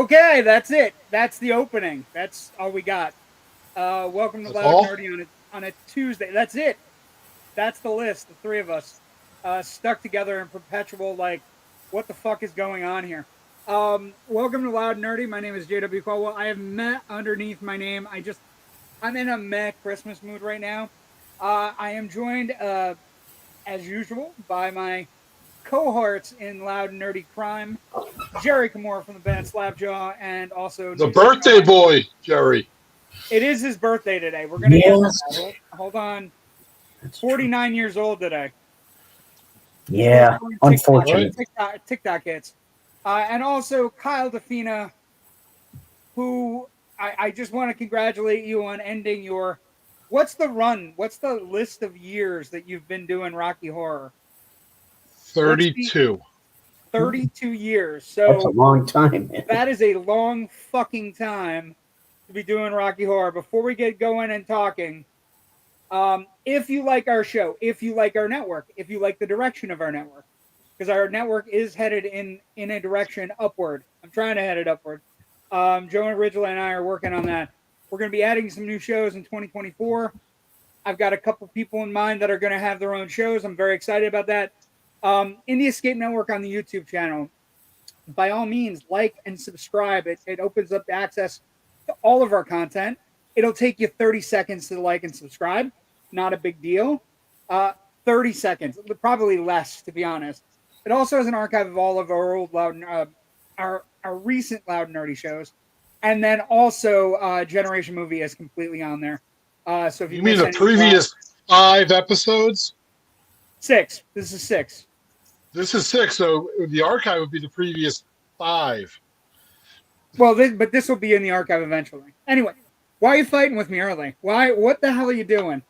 Okay, that's it. That's the opening. That's all we got. Welcome to That's Loud all? Nerdy on a Tuesday. That's it. That's the list. The three of us stuck together in perpetual like, what the fuck is going on here? Welcome to Loud Nerdy. My name is JW Colwell. I have Meh underneath my name. I'm in a meh Christmas mood right now. I am joined as usual by my cohorts in Loud Nerdy Crime, Jerry Kamora from the band Slapjaw, and also The newly birthday joined. boy, Jerry. It is his birthday today. We're gonna get to Yes. that. Hold on. That's true. 49 years old today. Yeah, unfortunate. TikTok hits. And also Kyle Defina, who I just want to congratulate you on ending your. What's the run? What's the list of years that you've been doing Rocky Horror? 32. 32 years. That's a So long time, man. that is a long fucking time to be doing Rocky Horror. Before we get going and talking, if you like our show, if you like our network, if you like the direction of our network, because our network is headed in a direction upward. I'm trying to head it upward. Joe and Ridgely and I are working on that. We're going to be adding some new shows in 2024. I've got a couple people in mind that are going to have their own shows. I'm very excited about that. In the Escape Network on the YouTube channel, by all means, like and subscribe. It opens up access to all of our content. It'll take you 30 seconds to like and subscribe. Not a big deal. 30 seconds, probably less, to be honest. It also has an archive of all of our old our recent Loud Nerdy shows, and then also Generation Movie is completely on there. So if You mean the any, previous 5 episodes? 6. This is 6. This is 6, so the archive would be the previous 5. Well, but this will be in the archive eventually. Anyway, why are you fighting with me early? Why? What the hell are you doing?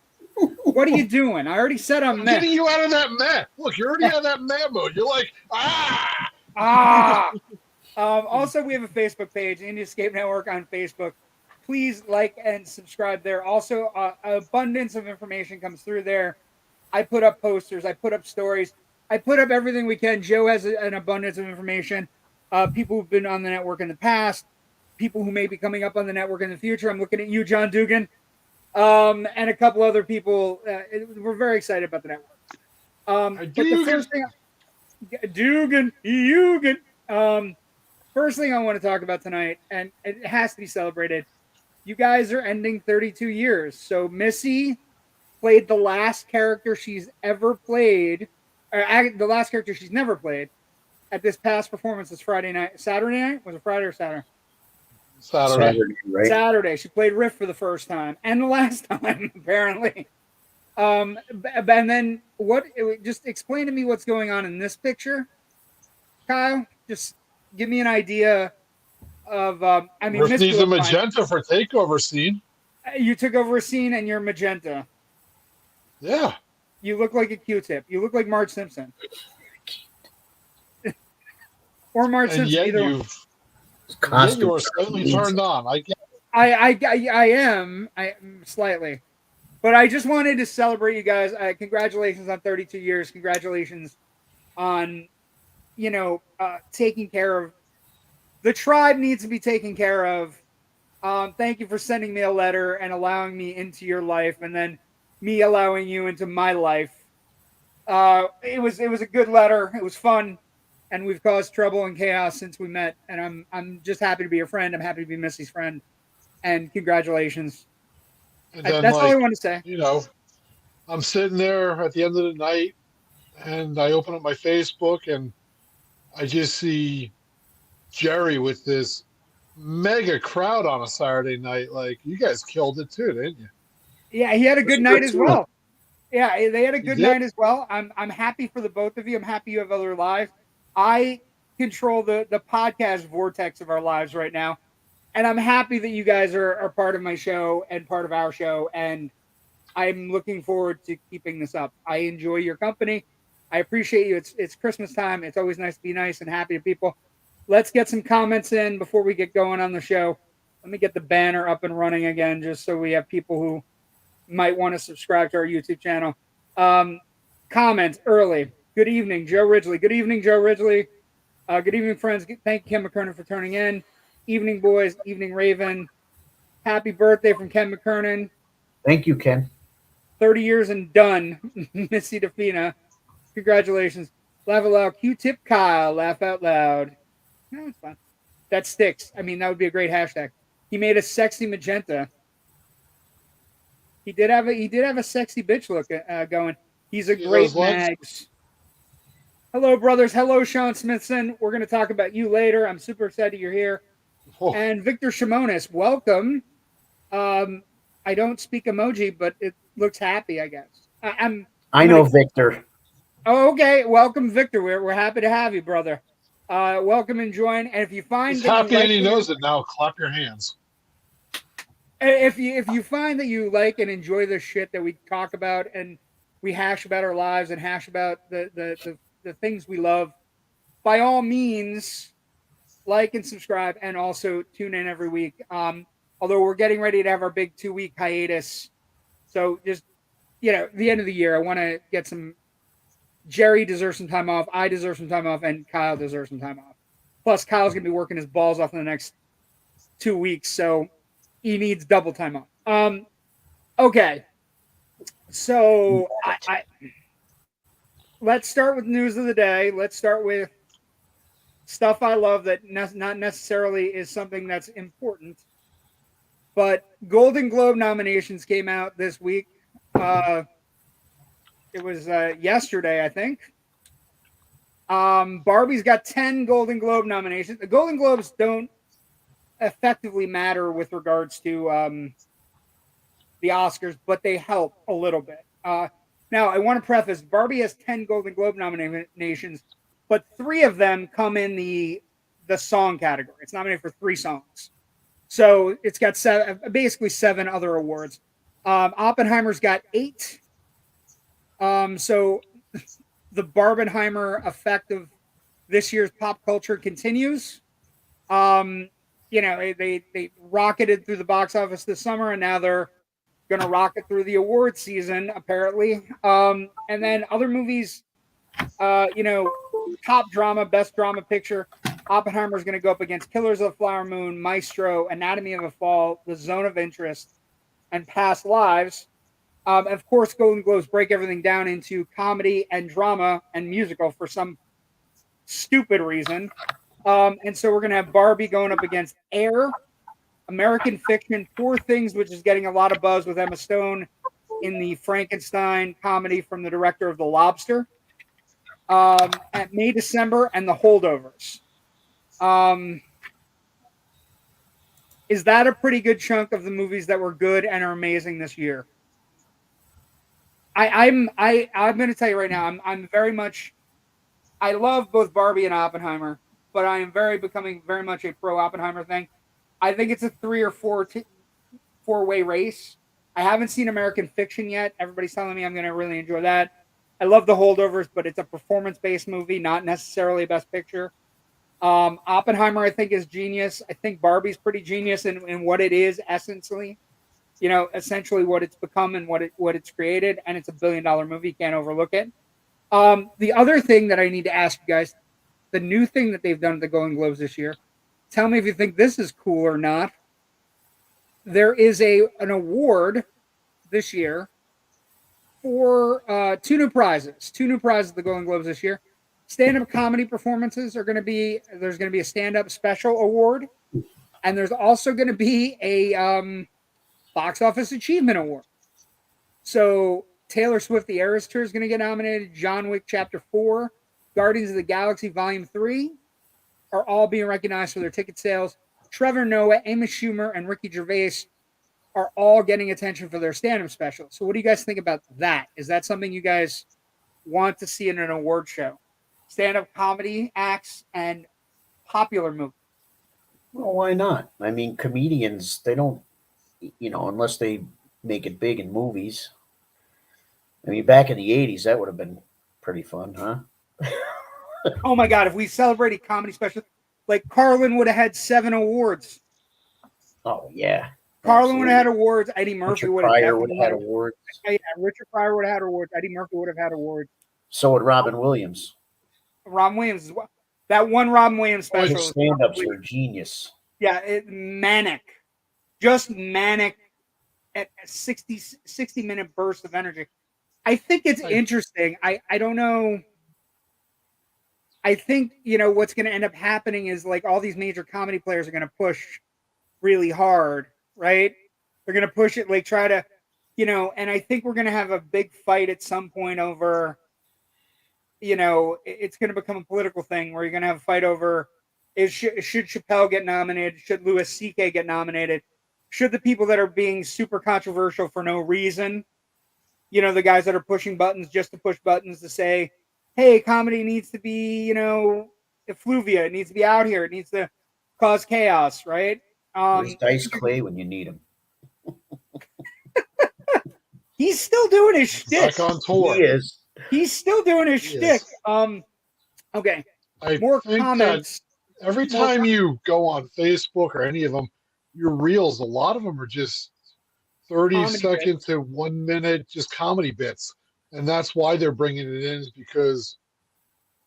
What are you doing? I already said I'm getting you out of that meh. Look, you're already out of that meh mode. You're like, ah. Also, we have a Facebook page, Indie Escape Network on Facebook. Please like and subscribe there. Also, abundance of information comes through there. I put up posters. I put up stories. I put up everything we can. Joe has an abundance of information. People who've been on the network in the past, people who may be coming up on the network in the future. I'm looking at you, John Dugan, and a couple other people. We're very excited about the network. But the first thing, Dugan. First thing I want to talk about tonight, and it has to be celebrated. You guys are ending 32 years. So Missy played the last character she's ever played, or the last character she's never played at this past performance this Saturday night? Was it Friday or Saturday? Saturday, right? Saturday. She played Riff for the first time and the last time, apparently. And then just explain to me what's going on in this picture, Kyle. Just give me an idea of. Riff needs a magenta for takeover scene. You took over a scene and you're magenta. Yeah. You look like a Q-tip. You look like Marge Simpson. Or Marge and Simpson. Yet you are slightly turned on. I am slightly. But I just wanted to celebrate you guys. Congratulations on 32 years. Congratulations on, taking care of. The tribe needs to be taken care of. Thank you for sending me a letter and allowing me into your life, and then me allowing you into my life. It was a good letter. It was fun, and we've caused trouble and chaos since we met. And I'm just happy to be your friend. I'm happy to be Missy's friend. And congratulations. And then, that's all I want to say. I'm sitting there at the end of the night, and I open up my Facebook, and I just see Jerry with this mega crowd on a Saturday night. Like, you guys killed it too, didn't you? Yeah, he had a good night as well. Yeah, they had a good night as well. I'm happy for the both of you. I'm happy you have other lives. I control the podcast vortex of our lives right now. And I'm happy that you guys are part of my show and part of our show. And I'm looking forward to keeping this up. I enjoy your company. I appreciate you. It's Christmas time. It's always nice to be nice and happy to people. Let's get some comments in before we get going on the show. Let me get the banner up and running again, just so we have people who might want to subscribe to our YouTube channel. Comments early. Good evening, Joe Ridgely. Good evening, Joe Ridgely. Good evening, friends. Thank Kim McKernan for turning in. Evening Boys, Evening Raven. Happy birthday from Ken McKernan. Thank you, Ken. 30 years and done, Missy Defina. Congratulations. Laugh out loud. Q-Tip Kyle. Laugh out loud. No, it's fine. That sticks. I mean, that would be a great hashtag. He made a sexy magenta. He did have a sexy bitch look going. He's a great Mags. Hello, brothers. Hello, Sean Smithson. We're going to talk about you later. I'm super excited you're here. Oh. And Victor Shimonis, welcome. I don't speak emoji, but it looks happy, I guess. I know Victor. Oh, okay. Welcome, Victor. We're happy to have you, brother. Welcome and join. And if you find he's that happy you like and he knows it now, clap your hands. If you find that you like and enjoy the shit that we talk about and we hash about our lives and hash about the things we love, by all means, like and subscribe and also tune in every week. Although we're getting ready to have our big 2-week hiatus. So just, the end of the year, I want to get some. Jerry deserves some time off. I deserve some time off. And Kyle deserves some time off. Plus, Kyle's going to be working his balls off in the next 2 weeks. So he needs double time off. Okay. So let's start with news of the day. Let's start with stuff I love that not necessarily is something that's important. But Golden Globe nominations came out this week. It was yesterday, I think. Barbie's got 10 Golden Globe nominations. The Golden Globes don't effectively matter with regards to the Oscars, but they help a little bit. Now, I want to preface, Barbie has 10 Golden Globe nominations, but 3 of them come in the song category. It's nominated for 3 songs. So it's got basically 7 other awards. Oppenheimer's got 8. So the Barbenheimer effect of this year's pop culture continues. They rocketed through the box office this summer, and now they're going to rocket through the award season, apparently. And then other movies, top drama, best drama picture. Oppenheimer is going to go up against Killers of the Flower Moon, Maestro, Anatomy of a Fall, The Zone of Interest, and Past Lives. Of course, Golden Globes break everything down into comedy and drama and musical for some stupid reason. And so we're going to have Barbie going up against Air, American Fiction, Poor Things, which is getting a lot of buzz with Emma Stone in the Frankenstein comedy from the director of The Lobster, at May, December, and The Holdovers. Is that a pretty good chunk of the movies that were good and are amazing this year? I'm going to tell you right now, I'm very much, I love both Barbie and Oppenheimer, but I am becoming very much a pro Oppenheimer thing. I think it's a 3 or 4-way race. I haven't seen American Fiction yet. Everybody's telling me I'm going to really enjoy that. I love The Holdovers, but it's a performance-based movie, not necessarily a Best Picture. Oppenheimer, I think, is genius. I think Barbie's pretty genius in what it is, essentially what it's become and what it's created, and it's a $1 billion movie. Can't overlook it. The other thing that I need to ask you guys, the new thing that they've done at the Golden Globes this year, tell me if you think this is cool or not. There is an award this year for 2 new prizes. 2 new prizes at the Golden Globes this year. Stand-up comedy performances there's going to be a stand-up special award, and there's also going to be a Box Office Achievement Award. So Taylor Swift, The Eras Tour is going to get nominated. John Wick Chapter 4, Guardians of the Galaxy Volume 3 are all being recognized for their ticket sales. Trevor Noah, Amy Schumer, and Ricky Gervais are all getting attention for their stand-up specials. So what do you guys think about that? Is that something you guys want to see in an award show? Stand-up comedy acts and popular movies. Well, why not? I mean, comedians, they don't, unless they make it big in movies. I mean, back in the 80s, that would have been pretty fun, huh? Oh my God, if we celebrated comedy specials, like Carlin would have had 7 awards. Oh, yeah. Carlin would have had awards. Eddie Murphy would have had awards. Yeah, Richard Pryor would have had awards. Eddie Murphy would have had awards. So would Robin Williams. Robin Williams as well. That one Robin Williams special. His stand-ups were genius. Yeah, manic, just manic at 60-minute bursts of energy. I think it's interesting. I don't know. I think, what's going to end up happening is like all these major comedy players are going to push really hard, right? They're going to push it, like try to, and I think we're going to have a big fight at some point over, it's going to become a political thing where you're going to have a fight over should Chappelle get nominated? Should Louis C.K. get nominated? Should the people that are being super controversial for no reason, the guys that are pushing buttons just to push buttons to say, hey, comedy needs to be, effluvia. It needs to be out here. It needs to cause chaos, right? Where's Dice Clay when you need him? He's still doing his shtick. Back on tour. He is. He's still doing his shtick. Okay. I More think comments. that every time you go on Facebook or any of them, your reels, a lot of them are just 30-second to 1 minute, just comedy bits. And that's why they're bringing it in, is because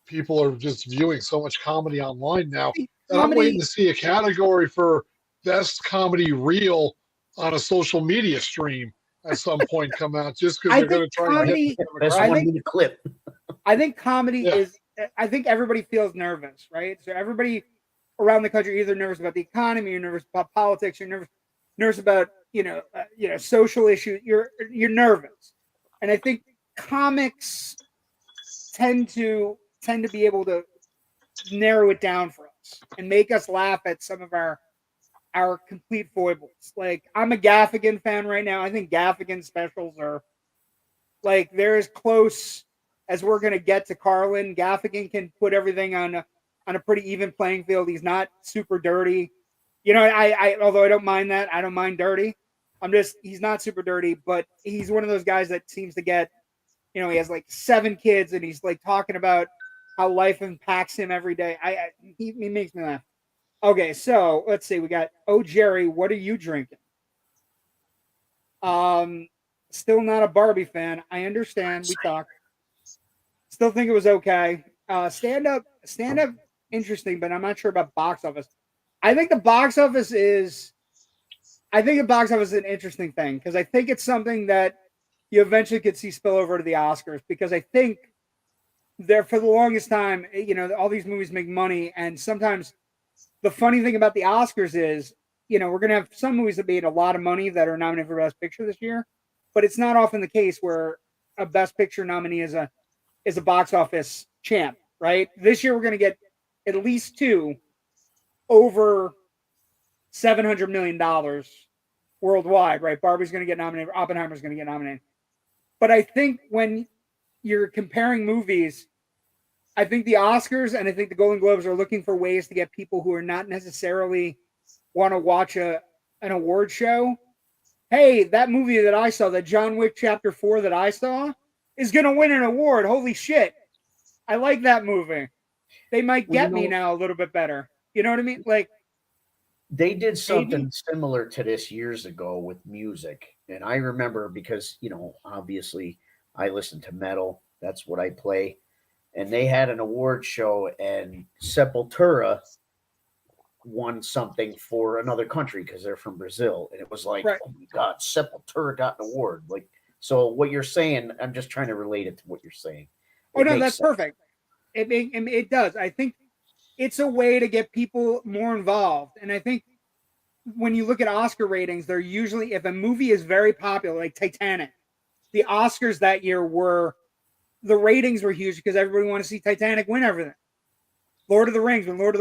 people are just viewing so much comedy online now. And I'm waiting to see a category for best comedy reel on a social media stream at some point come out, just because they're going to try and get the best one in the clip. I think comedy is, I think everybody feels nervous, right? So everybody around the country either nervous about the economy, you're nervous about politics, you're nervous about, social issues. You're nervous. And I think comics tend to be able to narrow it down for us and make us laugh at some of our complete foibles. Like, I'm a Gaffigan fan right now. I think Gaffigan specials are like, they're as close as we're going to get to Carlin. Gaffigan can put everything on a pretty even playing field. He's not super dirty. I although I don't mind that. I don't mind dirty. He's not super dirty, but he's one of those guys that seems to get, he has like 7 kids and he's like talking about how life impacts him every day. He makes me laugh. Okay, so let's see. We got, Jerry, what are you drinking? Still not a Barbie fan. I understand. We talked. Still think it was okay. Stand up, interesting, but I'm not sure about box office. I think the box office is an interesting thing because I think it's something that you eventually could see spill over to the Oscars, because I think there for the longest time, all these movies make money, and sometimes the funny thing about the Oscars is, we're going to have some movies that made a lot of money that are nominated for Best Picture this year, but it's not often the case where a Best Picture nominee is a box office champ, right? This year we're going to get at least 2 over $700 million worldwide, right? Barbie's going to get nominated. Oppenheimer's going to get nominated. But I think when you're comparing movies, I think the Oscars and I think the Golden Globes are looking for ways to get people who are not necessarily want to watch an award show. Hey, that movie that I saw, that John Wick Chapter 4 that I saw, is going to win an award. Holy shit. I like that movie. They might get me now a little bit better. You know what I mean? Like, they did something similar to this years ago with music. And I remember because, obviously I listen to metal. That's what I play. And they had an award show, and Sepultura won something for another country because they're from Brazil. And it was like, oh my God, Sepultura got an award. Like, so what you're saying, I'm just trying to relate it to what you're saying. That's perfect. It does. I think it's a way to get people more involved. And I think when you look at Oscar ratings, they're usually, if a movie is very popular, like Titanic, the Oscars that year the ratings were huge because everybody wanted to see Titanic win everything. When Lord of the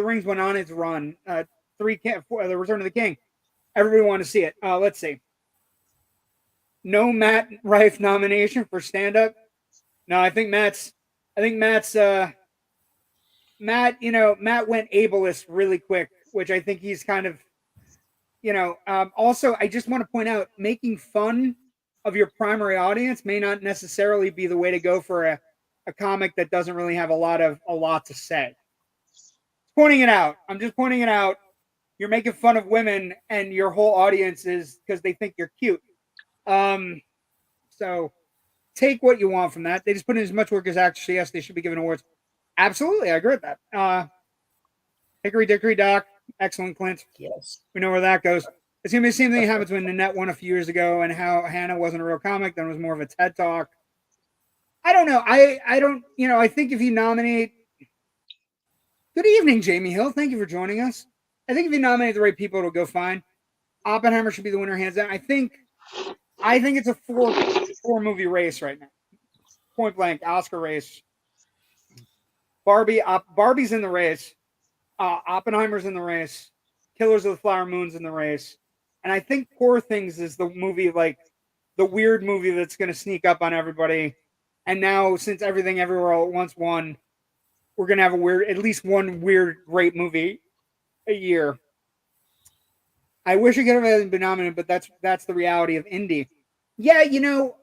Rings went on its run, The Return of the King, everybody wanted to see it. Let's see. No Matt Rife nomination for stand-up. No, I think Matt's Matt went ableist really quick, which I think he's kind of, also, I just want to point out, making fun of your primary audience may not necessarily be the way to go for a comic that doesn't really have a lot to say. Pointing it out. I'm just pointing it out. You're making fun of women and your whole audience is because they think you're cute. So take what you want from that. They just put in as much work as actually, yes, they should be given awards. Absolutely, I agree with that. Hickory dickory dock. Excellent, Clint. Yes. We know where that goes. It's gonna be the same thing that happens when Nanette won a few years ago, and how Hannah wasn't a real comic, then it was more of a TED talk. I don't know. I don't. I think if you nominate. Good evening, Jamie Hill. Thank you for joining us. I think if you nominate the right people, it'll go fine. Oppenheimer should be the winner, hands down. I think it's a four movie race right now. Point blank, Oscar race. Barbie's in the race. Oppenheimer's in the race. Killers of the Flower Moon's in the race. And I think Poor Things is the movie, like the weird movie that's going to sneak up on everybody. And now, since Everything Everywhere All at Once won, we're going to have at least one weird, great movie a year. I wish I could have been nominated, but that's the reality of indie. Yeah, indie,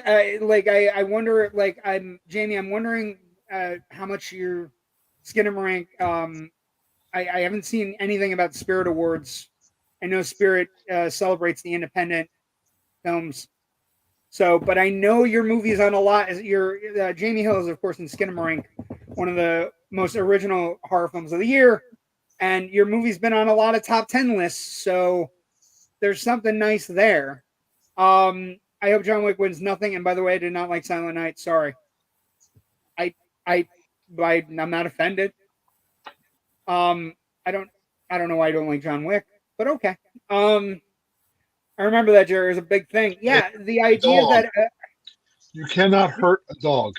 I wonder, Jamie, I'm wondering how much your Skinamarink. I haven't seen anything about the Spirit Awards. I know Spirit celebrates the independent films. So, but I know your movie's on a lot. Your Jamie Hill is, of course, in Skinamarink, one of the most original horror films of the year. And your movie's been on a lot of top 10 lists. So there's something nice there. I hope John Wick wins nothing. And by the way, I did not like Silent Night. Sorry. I'm not offended. I don't know why I don't like John Wick, but okay. I remember that, Jerry, was a big thing. Yeah, the idea dog. that You cannot hurt a dog.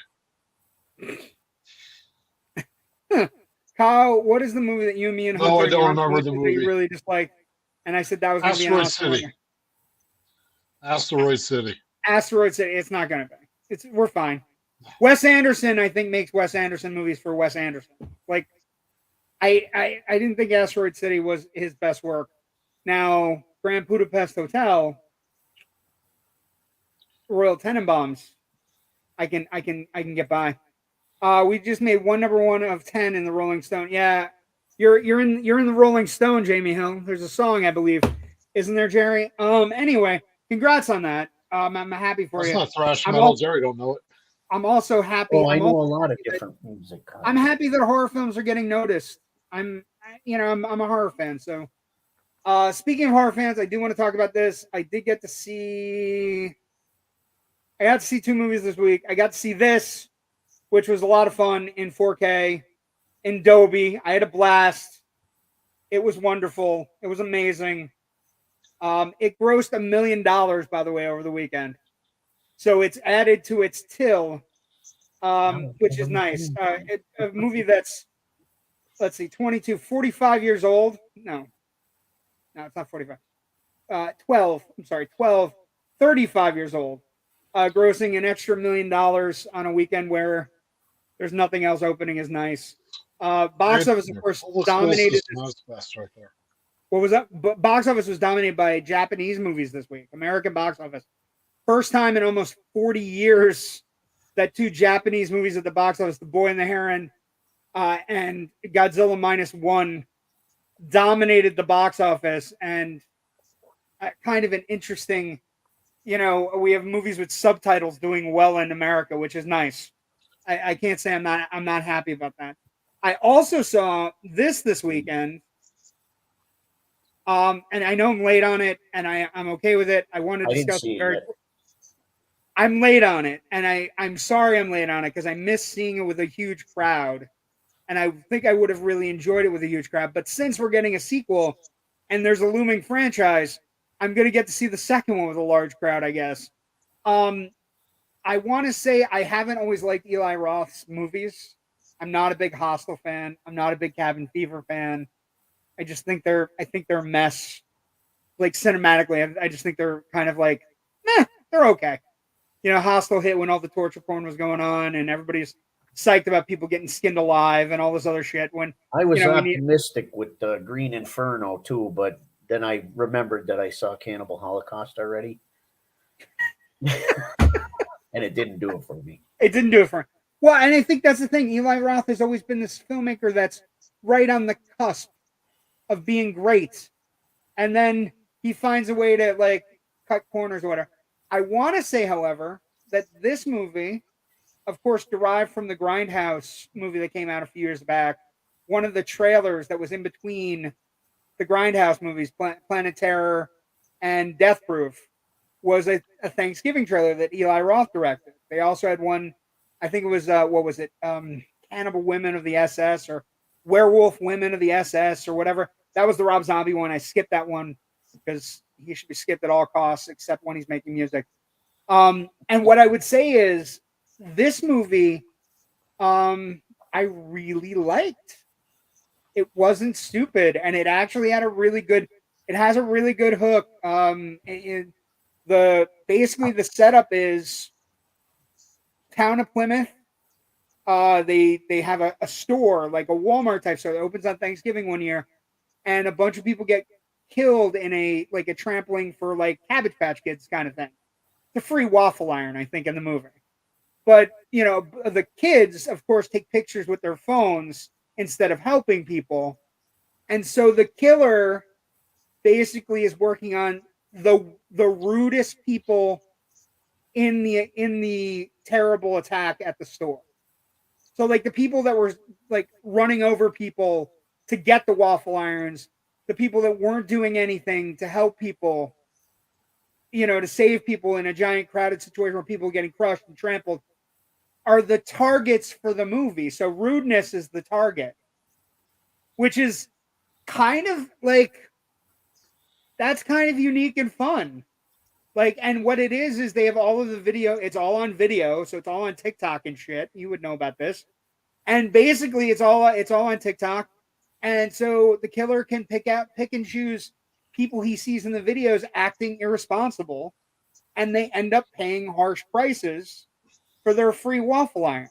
Kyle, what is the movie that you and me and Hunter No, I don't remember the that movie. you really disliked? And I said that was going to be Asteroid City. Asteroid City. Asteroid City. It's not going to be. We're fine. Wes Anderson, I think, makes Wes Anderson movies for Wes Anderson. Like, I didn't think Asteroid City was his best work. Now, Grand Budapest Hotel, Royal Tenenbaums, I can get by. We just made one number 1 of 10 in the Rolling Stone. Yeah, you're in the Rolling Stone, Jamie Hill. There's a song, I believe, isn't there, Jerry? Anyway, congrats on that. I'm happy for you. That's not thrash metal. Jerry don't know it. I'm also happy. Oh, I know a lot of different music. I'm happy that horror films are getting noticed. I'm a horror fan, so. Speaking of horror fans, I do want to talk about this. I got to see 2 movies this week. I got to see this, which was a lot of fun in 4K, in Dolby. I had a blast. It was wonderful. It was amazing. It grossed $1 million, by the way, over the weekend. So it's added to its till, which is nice. A movie that's, 45 years old. No, it's not 45. 12, 35 years old. Grossing an extra $1 million on a weekend where there's nothing else opening is nice. Box office, of course, dominated. Right there. What was that? Box office was dominated by Japanese movies this week. American box office. First time in almost 40 years that 2 Japanese movies at the box office, The Boy and the Heron and Godzilla -1, dominated the box office. And kind of an interesting, we have movies with subtitles doing well in America, which is nice. I can't say I'm not happy about that. I also saw this weekend. And I know I'm late on it, and I'm okay with it. I want to discuss it I'm late on it, and I'm sorry I'm late on it because I missed seeing it with a huge crowd, and I think I would have really enjoyed it with a huge crowd. But since we're getting a sequel, and there's a looming franchise, I'm going to get to see the second one with a large crowd, I guess. I want to say I haven't always liked Eli Roth's movies. I'm not a big Hostel fan. I'm not a big Cabin Fever fan. I just think they're a mess. Like cinematically, I just think they're kind of like, they're okay. Hostel hit when all the torture porn was going on, and everybody's psyched about people getting skinned alive and all this other shit. When I was optimistic with the Green Inferno too, but then I remembered that I saw Cannibal Holocaust already, and it didn't do it for me. It didn't do it for me. Well, and I think that's the thing. Eli Roth has always been this filmmaker that's right on the cusp of being great, and then he finds a way to cut corners or whatever. I want to say, however, that this movie, of course, derived from the Grindhouse movie that came out a few years back, one of the trailers that was in between the Grindhouse movies, Planet Terror and Death Proof, was a Thanksgiving trailer that Eli Roth directed. They also had one, I think it was what was it, Cannibal Women of the SS or Werewolf Women of the SS or whatever. That was the Rob Zombie one. I skipped that one because he should be skipped at all costs, except when he's making music. And what I would say is this movie, I really liked. It wasn't stupid, and it actually had a really good. It has a really good hook. Basically the setup is town of Plymouth. They have a store, like a Walmart type store that opens on Thanksgiving one year, and a bunch of people get killed in a trampling for like Cabbage Patch Kids kind of thing. It's a free waffle iron, I think, in the movie. But the kids, of course, take pictures with their phones instead of helping people, and so the killer basically is working on the rudest people in the terrible attack at the store. So like the people that were like running over people to get the waffle irons, the people that weren't doing anything to help people, to save people in a giant crowded situation where people are getting crushed and trampled, are the targets for the movie. So rudeness is the target, which is kind of like, that's kind of unique and fun. Like, and what it is they have all of the video. It's all on video, so it's all on TikTok and shit. You would know about this. And basically, it's all on TikTok. And so the killer can pick and choose people he sees in the videos acting irresponsible, and they end up paying harsh prices for their free waffle iron.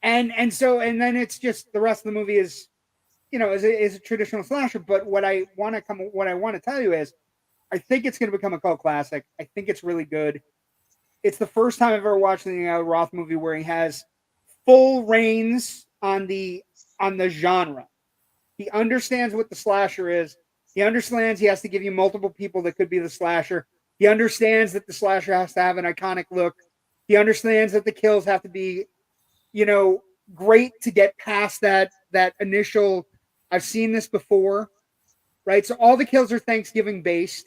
And then it's just the rest of the movie is, is a traditional slasher. But what I want to tell you is, I think it's going to become a cult classic. I think it's really good. It's the first time I've ever watched an Eli Roth movie where he has full reins on the genre. He understands what the slasher is. He understands he has to give you multiple people that could be the slasher. He understands that the slasher has to have an iconic look. He understands that the kills have to be, great to get past that initial, I've seen this before, right? So all the kills are Thanksgiving based.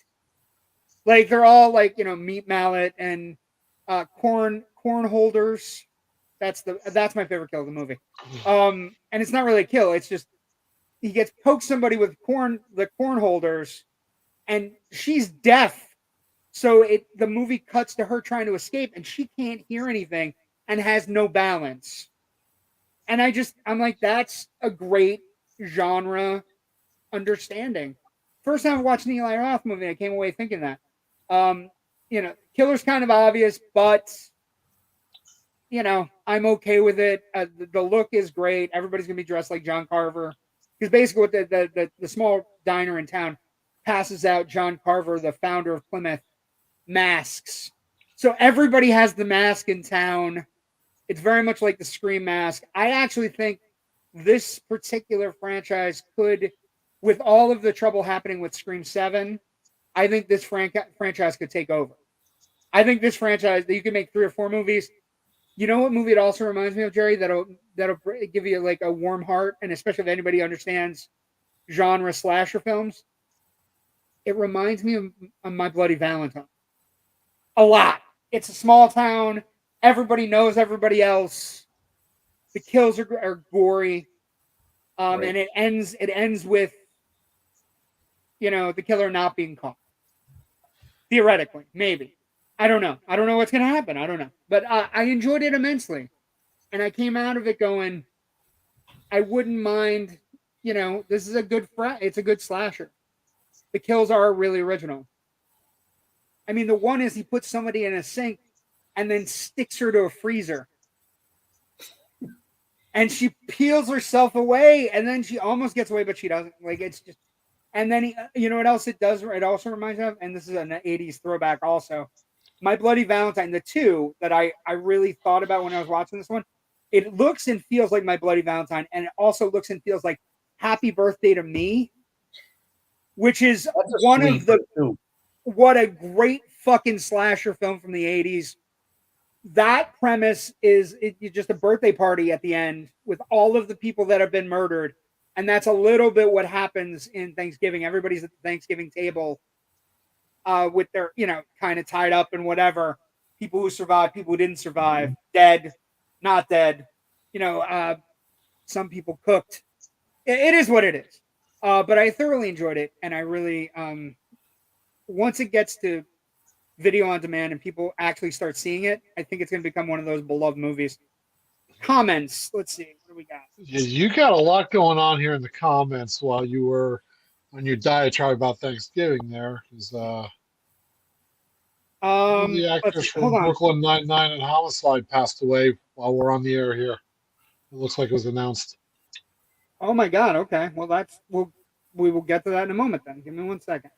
Like they're all like, meat mallet and corn holders. That's my favorite kill of the movie. And it's not really a kill. It's just he gets poked somebody with the corn holders, and she's deaf. So the movie cuts to her trying to escape, and she can't hear anything and has no balance. And I'm like, that's a great genre understanding. First time watching the Eli Roth movie, I came away thinking that. Killer's kind of obvious, but I'm okay with it. The look is great. Everybody's gonna be dressed like John Carver, because basically what the small diner in town passes out John Carver, the founder of Plymouth, masks. So everybody has the mask in town. It's very much like the Scream mask. I actually think this particular franchise could, with all of the trouble happening with Scream 7, I think this franchise could take over. I think this franchise, that you can make 3 or 4 movies. You know what movie it also reminds me of, Jerry? That'll give you like a warm heart, and especially if anybody understands genre slasher films. It reminds me of My Bloody Valentine. A lot. It's a small town. Everybody knows everybody else. The kills are gory. Right. And it ends with, the killer not being caught. Theoretically, maybe. I don't know. I don't know what's going to happen. I don't know. But I enjoyed it immensely. And I came out of it going, I wouldn't mind, this is it's a good slasher. The kills are really original. I mean, the one is he puts somebody in a sink and then sticks her to a freezer. And she peels herself away, and then she almost gets away, but she doesn't. Like, it's just... And then, you know what else it does? It also reminds me of, and this is an 80s throwback also, My Bloody Valentine, the 2 that I really thought about when I was watching this one. It looks and feels like My Bloody Valentine, and it also looks and feels like Happy Birthday to Me, which is one of the... What a great fucking slasher film from the 80s. that premise is just a birthday party at the end with all of the people that have been murdered. And that's a little bit what happens in Thanksgiving. Everybody's at the Thanksgiving table with their, kind of tied up and whatever. People who survived, people who didn't survive, dead, not dead. Some people cooked. It is what it is. But I thoroughly enjoyed it. And I really, once it gets to video on demand and people actually start seeing it, I think it's going to become one of those beloved movies. Comments. Let's see. What do we got? Yeah, you got a lot going on here in the comments while you were on your diatribe about Thanksgiving there. Because the actors from Brooklyn Nine-Nine and Homicide passed away while we're on the air here. It looks like it was announced. Oh my God. Okay. Well, we will get to that in a moment then. Give me 1 second.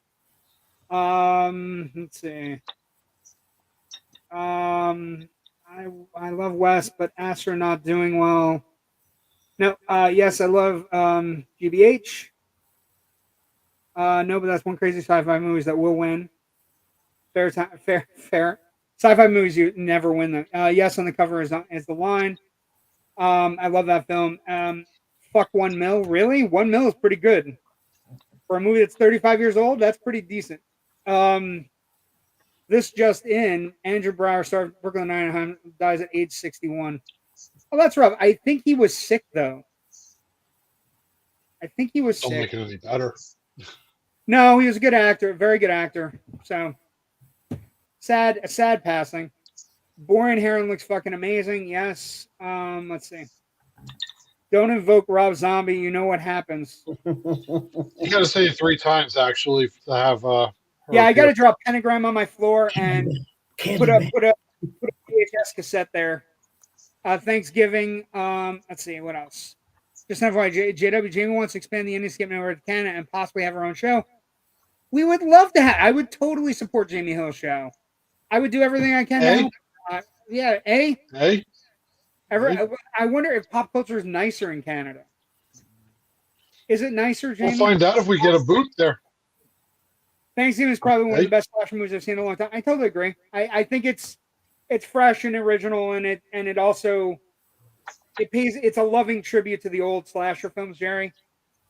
Let's see. I love Wes, but Astro not doing well. No, yes, I love GBH. No, but that's one crazy sci-fi movies that will win. Fair. Sci-fi movies you never win them. Yes, on the cover is the line. I love that film. Fuck 1 mil. Really? 1 mil is pretty good for a movie that's 35 years old. That's pretty decent. This just in: Andrew Brower, star of Brooklyn Nine-Nine, dies at age 61. Oh, that's rough. I think he was sick though. I think he was sick. Don't make it any better. No, he was a good actor, very good actor. So sad, a sad passing. Boring Heron looks fucking amazing. Yes. Let's see. Don't invoke Rob Zombie. You know what happens. You got to say it 3 times actually to have. Yeah, I got to drop pentagram on my floor and put a VHS cassette there. Thanksgiving. Let's see what else. Just FYI, JW Jamie wants to expand the Indie Skip Network to Canada and possibly have her own show. We would love to have. I would totally support Jamie Hill's show. I would do everything I can to help. Yeah, Hey. I wonder if pop culture is nicer in Canada. Is it nicer, Jamie? We'll find out if we get a booth there. Thanksgiving is probably one of the best slasher movies I've seen in a long time. I totally agree. I think it's fresh and original, and it also it's a loving tribute to the old slasher films, Jerry.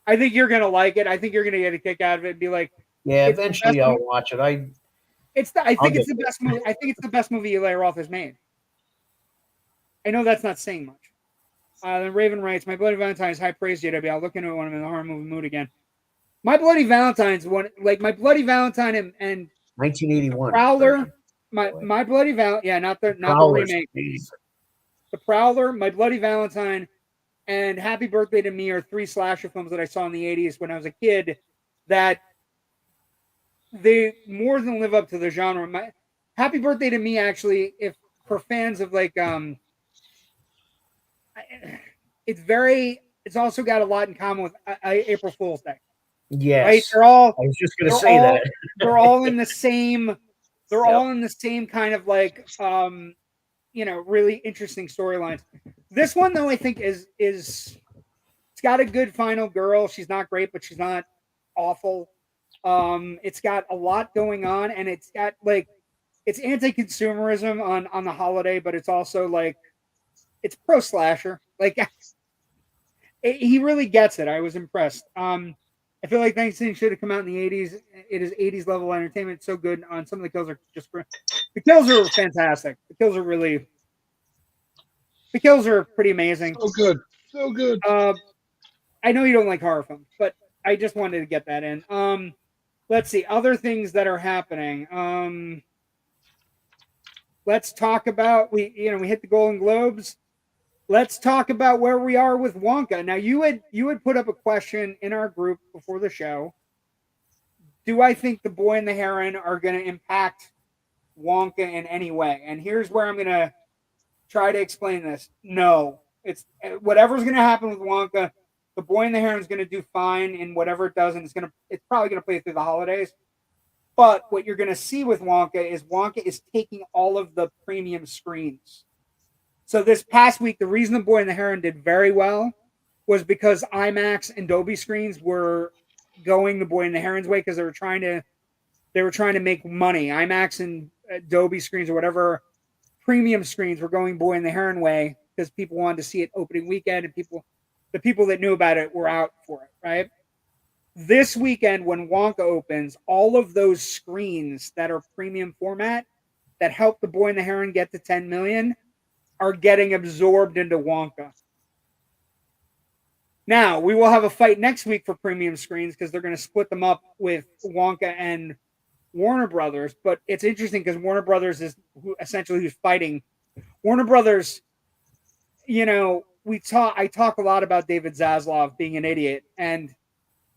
I think you're gonna like it. I think you're gonna get a kick out of it and be like, yeah, eventually I'll watch it. I think it's the best movie. I think it's the best movie Eli Roth has made. I know that's not saying much. Then Raven writes, "My Bloody Valentine's high praise, JW. I'll look into it when I'm in the horror movie mood again." My Bloody Valentine's one, like My Bloody Valentine and 1981 Prowler. My Bloody not the remake. The Prowler, My Bloody Valentine, and Happy Birthday to Me are 3 slasher films that I saw in the 80s when I was a kid that they more than live up to the genre. Happy Birthday to Me, actually, if for fans of it's also got a lot in common with April Fool's Day. Yes. Right? I was just going to say that. They're all in the same all in the same kind of really interesting storylines. This one though, I think is it's got a good final girl. She's not great, but she's not awful. It's got a lot going on, and it's got it's anti-consumerism on the holiday, but it's also it's pro slasher. He really gets it. I was impressed. I feel like Thanksgiving should have come out in the 80s. It is 80s level entertainment. It's so good. On some of the kills are just the kills are fantastic. The kills are pretty amazing. So good. I know you don't like horror films, but I just wanted to get that in. Let's see other things that are happening. Let's talk about we hit the Golden Globes. Let's talk about where we are with Wonka. Now, you had put up a question in our group before the show. Do I think The Boy and the Heron are going to impact Wonka in any way? And here's where I'm going to try to explain this. No, it's whatever's going to happen with Wonka. The Boy and the Heron is going to do fine in whatever it does, and it's probably going to play through the holidays. But what you're going to see with Wonka is taking all of the premium screens. So this past week, the reason The Boy and the Heron did very well was because IMAX and Dolby screens were going The Boy and the Heron's way because they were trying to make money. IMAX and Dolby screens or whatever premium screens were going Boy and the Heron way because people wanted to see it opening weekend, and the people that knew about it were out for it, right? This weekend, when Wonka opens, all of those screens that are premium format that helped the Boy and the Heron get to 10 million are getting absorbed into Wonka. Now, we will have a fight next week for premium screens because they're going to split them up with Wonka and Warner Brothers. But it's interesting because Warner Brothers is essentially who's fighting. Warner Brothers, I talk a lot about David Zaslav being an idiot, and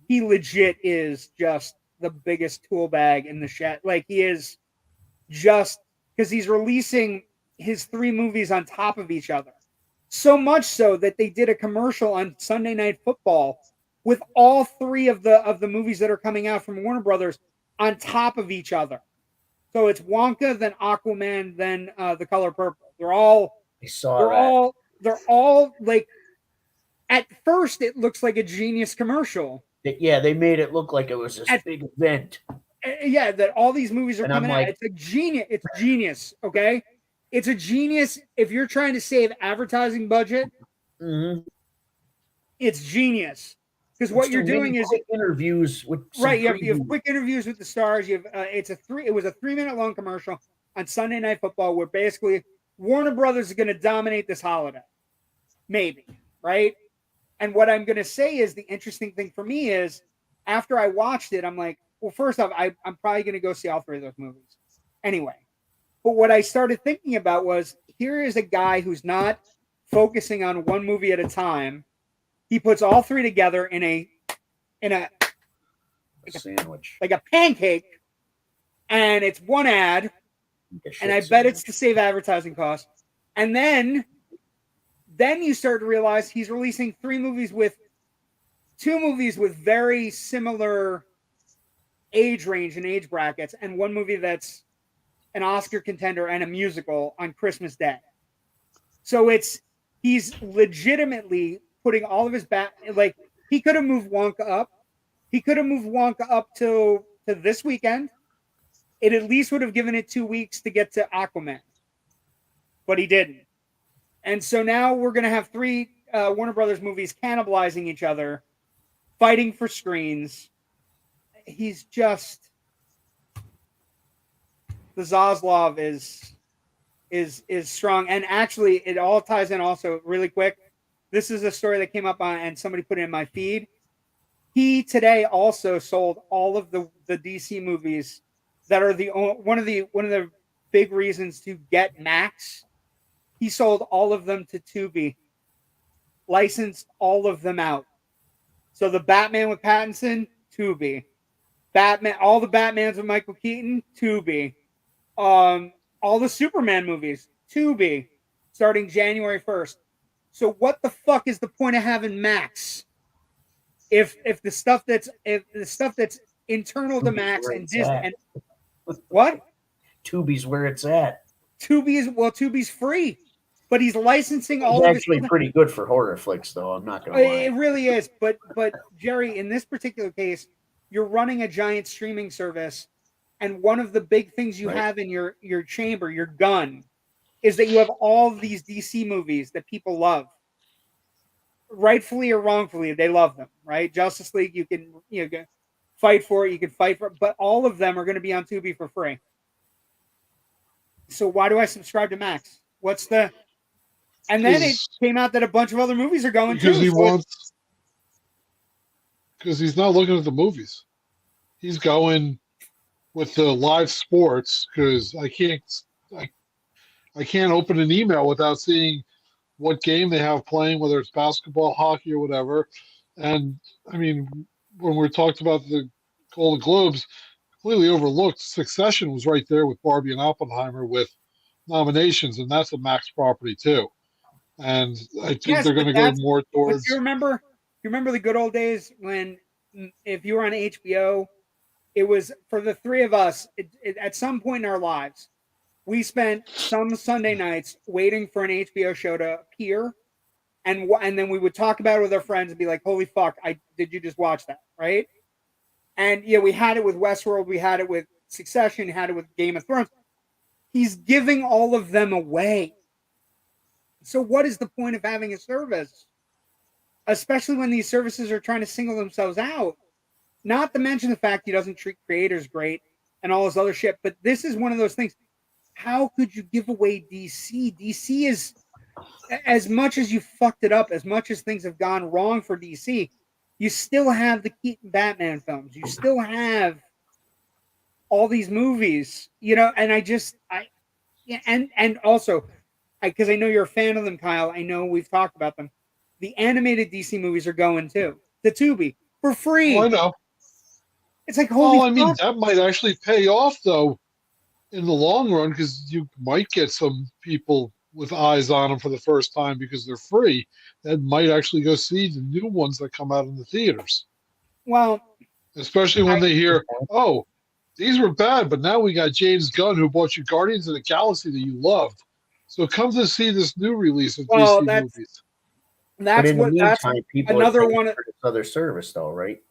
he legit is just the biggest tool bag in the shed. Like, he is just, because he's releasing his 3 movies on top of each other. So much so that they did a commercial on Sunday Night Football with all 3 of the movies that are coming out from Warner Brothers on top of each other. So it's Wonka, then Aquaman, then The Color Purple. They're all like, at first it looks like a genius commercial. Yeah, they made it look like it was this big event. Yeah, that all these movies are And coming out. It's a genius. It's genius. Okay, it's a genius. If you're trying to save advertising budget, it's genius. Because what you're doing is quick interviews with right. You have quick interviews with the stars. You have It was a 3-minute long commercial on Sunday Night Football where basically Warner Brothers is going to dominate this holiday, maybe, right? And what I'm going to say is the interesting thing for me is after I watched it, I'm like, well, first off, I'm probably going to go see all 3 of those movies anyway. But what I started thinking about was, here is a guy who's not focusing on one movie at a time. He puts all 3 together in a sandwich, like a pancake, and it's one ad, and I bet it's to save advertising costs. And then you start to realize he's releasing 2 movies with very similar age range and age brackets, and 1 movie that's an Oscar contender and a musical on Christmas Day. So he's legitimately putting all of his like, he could have moved Wonka up. He could have moved Wonka up to this weekend. It at least would have given it 2 weeks to get to Aquaman, but he didn't. And so now we're going to have 3 Warner Brothers movies cannibalizing each other, fighting for screens. He's just, the Zaslav is strong. And actually, it all ties in also really quick. This is a story that came up on, and somebody put it in my feed. He today also sold all of the DC movies that are one of the big reasons to get Max. He sold all of them to Tubi, licensed all of them out. So the Batman with Pattinson, Tubi. All the Batmans with Michael Keaton, Tubi. All the Superman movies, Tubi, starting January 1st. So what the fuck is the point of having Max? If the stuff that's internal to Max and Disney and what? Tubi's where it's at. Tubi's free, but he's licensing all of it. It's actually pretty good for horror flicks, though. I'm not gonna lie. It really is, but Jerry, in this particular case, you're running a giant streaming service, and one of the big things you have in your chamber, your gun, is that you have all of these DC movies that people love. Rightfully or wrongfully, they love them, right? Justice League, you can fight for it, but all of them are going to be on Tubi for free. So why do I subscribe to Max? And then it came out that a bunch of other movies are going because too. Because he's not looking at the movies. He's going with the live sports, because I can't open an email without seeing what game they have playing, whether it's basketball, hockey, or whatever. And I mean, when we talked about the Golden Globes, completely overlooked, Succession was right there with Barbie and Oppenheimer with nominations, and that's a Max property too. And I think they're going to go more towards. You remember the good old days when, if you were on HBO, it was for the 3 of us. At some point in our lives, we spent some Sunday nights waiting for an HBO show to appear, and then we would talk about it with our friends and be like, "Holy fuck! Did you just watch that?" Right? And yeah, we had it with Westworld, we had it with Succession, had it with Game of Thrones. He's giving all of them away. So what is the point of having a service? Especially when these services are trying to single themselves out. Not to mention the fact he doesn't treat creators great and all this other shit. But this is one of those things. How could you give away DC? DC is, as much as you fucked it up, as much as things have gone wrong for DC, you still have the Keaton Batman films. You still have all these movies, and and also, because I know you're a fan of them, Kyle. I know we've talked about them. The animated DC movies are going too. The Tubi for free. Oh, I know. It's like, holy fuck. I mean, that might actually pay off, though, in the long run, because you might get some people with eyes on them for the first time because they're free that might actually go see the new ones that come out in the theaters. Well, especially when they hear, oh, these were bad, but now we got James Gunn who bought you Guardians of the Galaxy that you loved. So come to see this new release of DC movies. That's people another are one for this other service, though, right?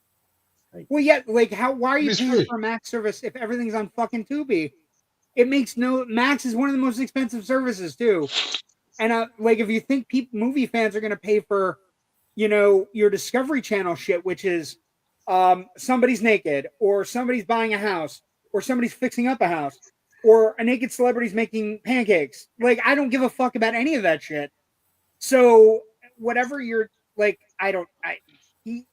Well, yeah, like why are you paying for a Max service if everything's on fucking Tubi? It makes Max is one of the most expensive services too, and like if you think movie fans are going to pay for, your Discovery Channel shit, which is, somebody's naked, or somebody's buying a house, or somebody's fixing up a house, or a naked celebrity's making pancakes. Like I don't give a fuck about any of that shit. So whatever you're like, he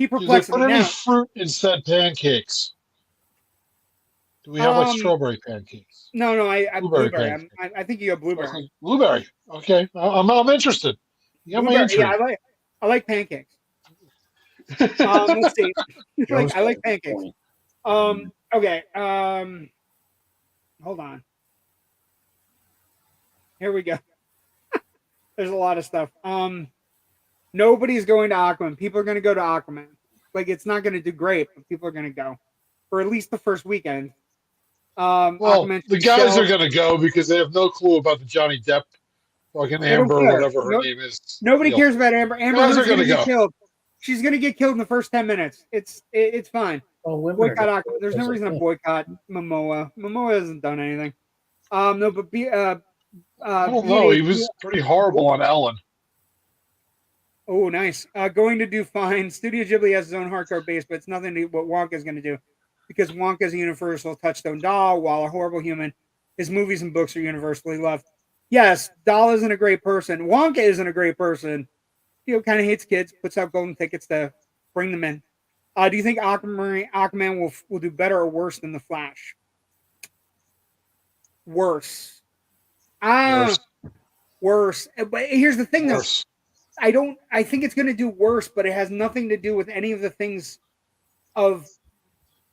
perplexes me. Do they put any fruit in said pancakes? Do we have like strawberry pancakes? No, I blueberry. I think you have blueberry. Blueberry. Okay, I'm interested. Yeah, I like pancakes. Let's see. I like pancakes. Okay. Hold on. Here we go. There's a lot of stuff. Nobody's going to Aquaman. People are going to go to Aquaman. Like it's not going to do great, but people are going to go for at least the first weekend. The guys are going to go because they have no clue about the Johnny Depp fucking Amber, whatever her name is. Nobody cares about Amber. Amber are going to get killed. She's going to get killed in the first 10 minutes. It's fine. Boycott Aquaman. There's no reason to boycott Momoa. Momoa hasn't done anything. No, but I don't know. He was pretty horrible on Ellen. Oh, nice. Going to do fine. Studio Ghibli has his own hardcore base, but it's nothing to what Wonka is going to do. Because Wonka is a universal touchstone doll, while a horrible human, his movies and books are universally loved. Yes, Doll isn't a great person. Wonka isn't a great person. Kind of hates kids, puts out golden tickets to bring them in. Do you think Aquaman will do better or worse than The Flash? Worse. Worse. But here's the thing, though. I think it's going to do worse, but it has nothing to do with any of the things of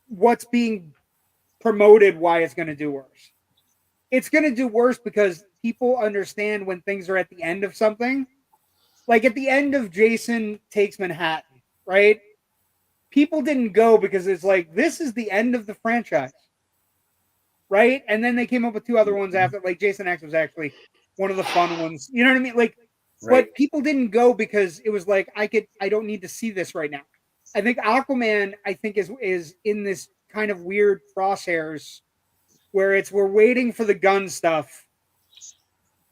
what's being promoted, why it's going to do worse. It's going to do worse because people understand when things are at the end of something. Like at the end of Jason Takes Manhattan, right? People didn't go because it's like, this is the end of the franchise. Right? And then they came up with two other ones after, like Jason X was actually one of the fun ones. You know what I mean? Like, right. But people didn't go because it was like, I don't need to see this right now. I think Aquaman, is in this kind of weird crosshairs where we're waiting for the gun stuff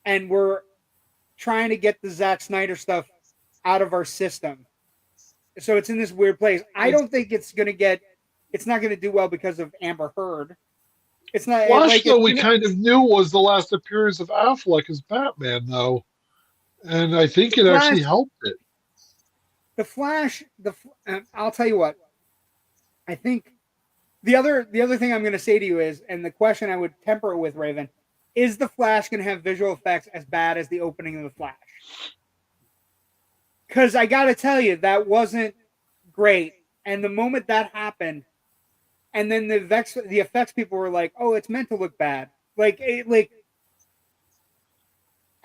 and we're trying to get the Zack Snyder stuff out of our system. So it's in this weird place. I don't think it's not going to do well because of Amber Heard. It's not. Flash, though, we kind of knew was the last appearance of Affleck as Batman, though. And I think it actually helped it. The Flash, I'll tell you what. I think the other thing I'm going to say to you is, and the question I would temper it with, Raven, is the Flash going to have visual effects as bad as the opening of the Flash? Because I got to tell you, that wasn't great. And the moment that happened, and then the effects people were like, "Oh, it's meant to look bad." Like I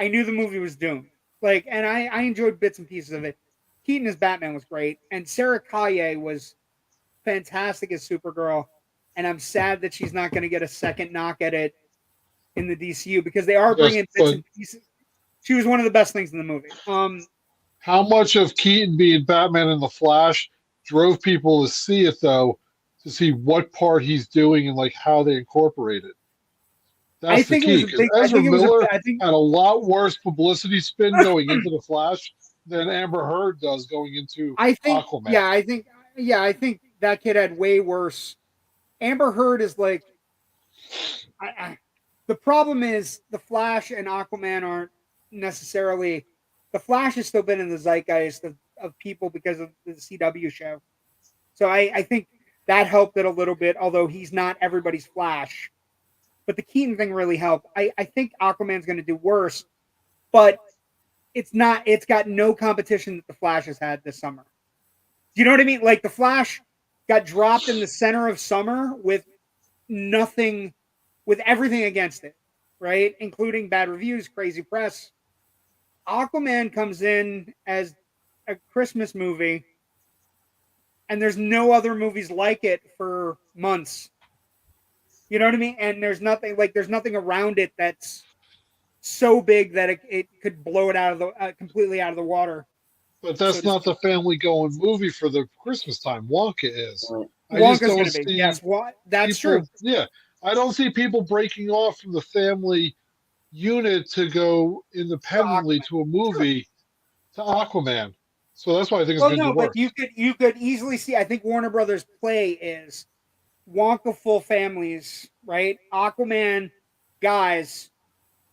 knew the movie was doomed. Like, and I enjoyed bits and pieces of it. Keaton as Batman was great, and Sarah Kaye was fantastic as Supergirl. And I'm sad that she's not going to get a second knock at it in the DCU because they are bringing bits and pieces. She was one of the best things in the movie. How much of Keaton being Batman in the Flash drove people to see it, though, to see what part he's doing and like how they incorporate it? That's the think it was key a because big. Ezra Miller I think. had a lot worse publicity spin going into the Flash than Amber Heard does going into I think. Aquaman. Yeah, I think. Yeah, I think that kid had way worse. Amber Heard is like. The problem is the Flash and Aquaman aren't necessarily. The Flash has still been in the zeitgeist of people because of the CW show. So I think that helped it a little bit, although he's not everybody's Flash. But the Keaton thing really helped. I think Aquaman's going to do worse, but it's not. It's got no competition that the Flash has had this summer. Do you know what I mean? Like the Flash got dropped in the center of summer with nothing, with everything against it, right? Including bad reviews, crazy press. Aquaman comes in as a Christmas movie, and there's no other movies like it for months. You know what I mean? And there's nothing around it that's so big that it could blow it out of the completely out of the water. But So that's to not speak. the family going movie for the Christmas time. Wonka is. I just Wonka's going don't to be. see Yes, what? That's true. people. Yeah, I don't see people breaking off from the family unit to go independently Aquaman. to a Sure. movie to Aquaman. So that's why I think it's Well, going to no, do but worse. you could easily see. I think Warner Brothers' play is Wonka full families, right? Aquaman guys,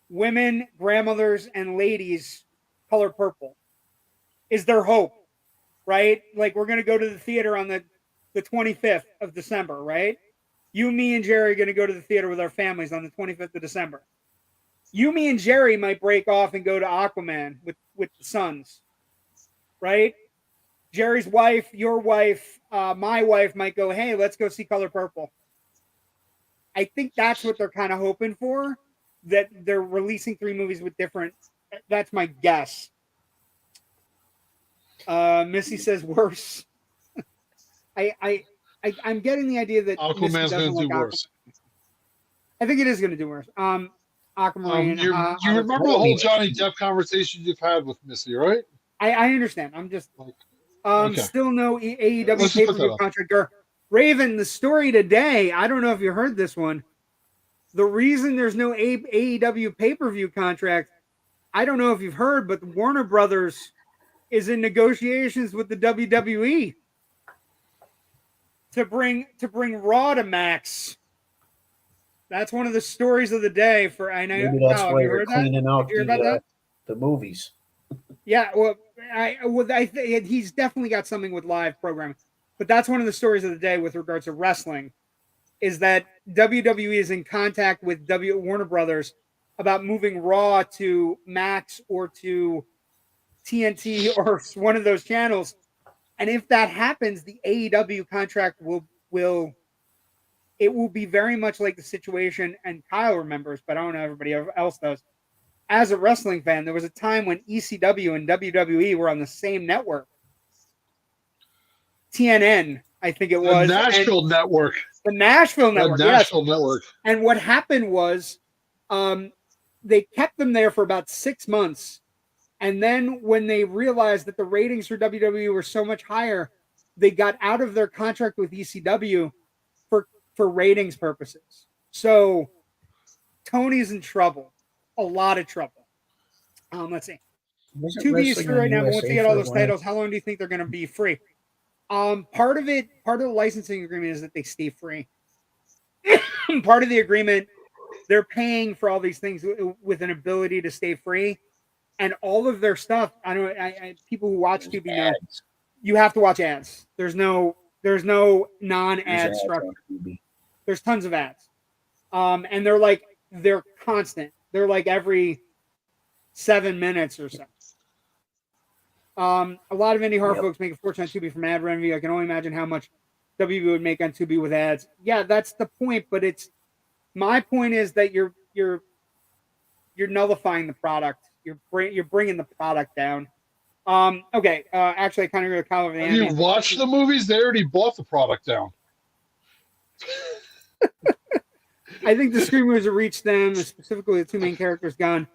women, grandmothers, and ladies color purple is their hope, right? Like we're gonna go to the theater on the 25th of December, right? You, me, and Jerry are gonna go to the theater with our families on the 25th of December. You, me, and Jerry might break off and go to Aquaman with the sons, right? Jerry's wife, your wife, my wife might go, hey, let's go see Color Purple. I think that's what they're kind of hoping for. That they're releasing 3 movies with different. That's my guess. Missy says worse. I'm getting the idea that Missy Aquaman's doesn't going to like do Aquaman. worse. I think it is going to do worse. Aquamarine. You remember the whole Johnny Depp conversation you've had with Missy, right? I understand. I'm just Like, okay, still no AEW let's just pay put per that view up. contract. Raven, the story today. I don't know if you heard this one. The reason there's no AEW pay per view contract, I don't know if you've heard, but Warner Brothers is in negotiations with the WWE to bring Raw to Max. That's one of the stories of the day. For I know. Maybe that's Have why you they're heard that? cleaning Did out you hear about that? the movies. Yeah. Well, he's definitely got something with live programming, but that's one of the stories of the day with regards to wrestling. Is that WWE is in contact with Warner Brothers about moving Raw to Max or to TNT or one of those channels. And if that happens, the AEW contract will be very much like the situation, and Kyle remembers, but I don't know everybody else does. As a wrestling fan, there was a time when ECW and WWE were on the same network. TNN, I think it The was, and Nashville Network. the Nashville The network, yes. Nashville Network. And what happened was, they kept them there for about 6 months, and then when they realized that the ratings for WWE were so much higher, they got out of their contract with ECW for ratings purposes. So Tony's in trouble, a lot of trouble. Let's see. Wasn't 2B is wrestling free on right now, but once USA they get all for a those while? titles, how long do you think they're going to be free? Part of the licensing agreement is that they stay free. Part of the agreement, they're paying for all these things with an ability to stay free, and all of their stuff. People who watch There's 2B know ads. you have to watch ads. There's no There's non-ad ads structure. on TV. There's tons of ads, and they're constant. They're like every 7 minutes or so. A lot of indie horror folks make a fortune on Tubi from ad revenue. I can only imagine how much WB would make on Tubi with ads. Yeah, that's the point. But my point is that you're nullifying the product. You're bringing the product down. Okay. Actually, I kind of agree with Kyle over the Have you watched the movies? They already bought the product down. I think the Scream movies have reached them, specifically the 2 main characters gone.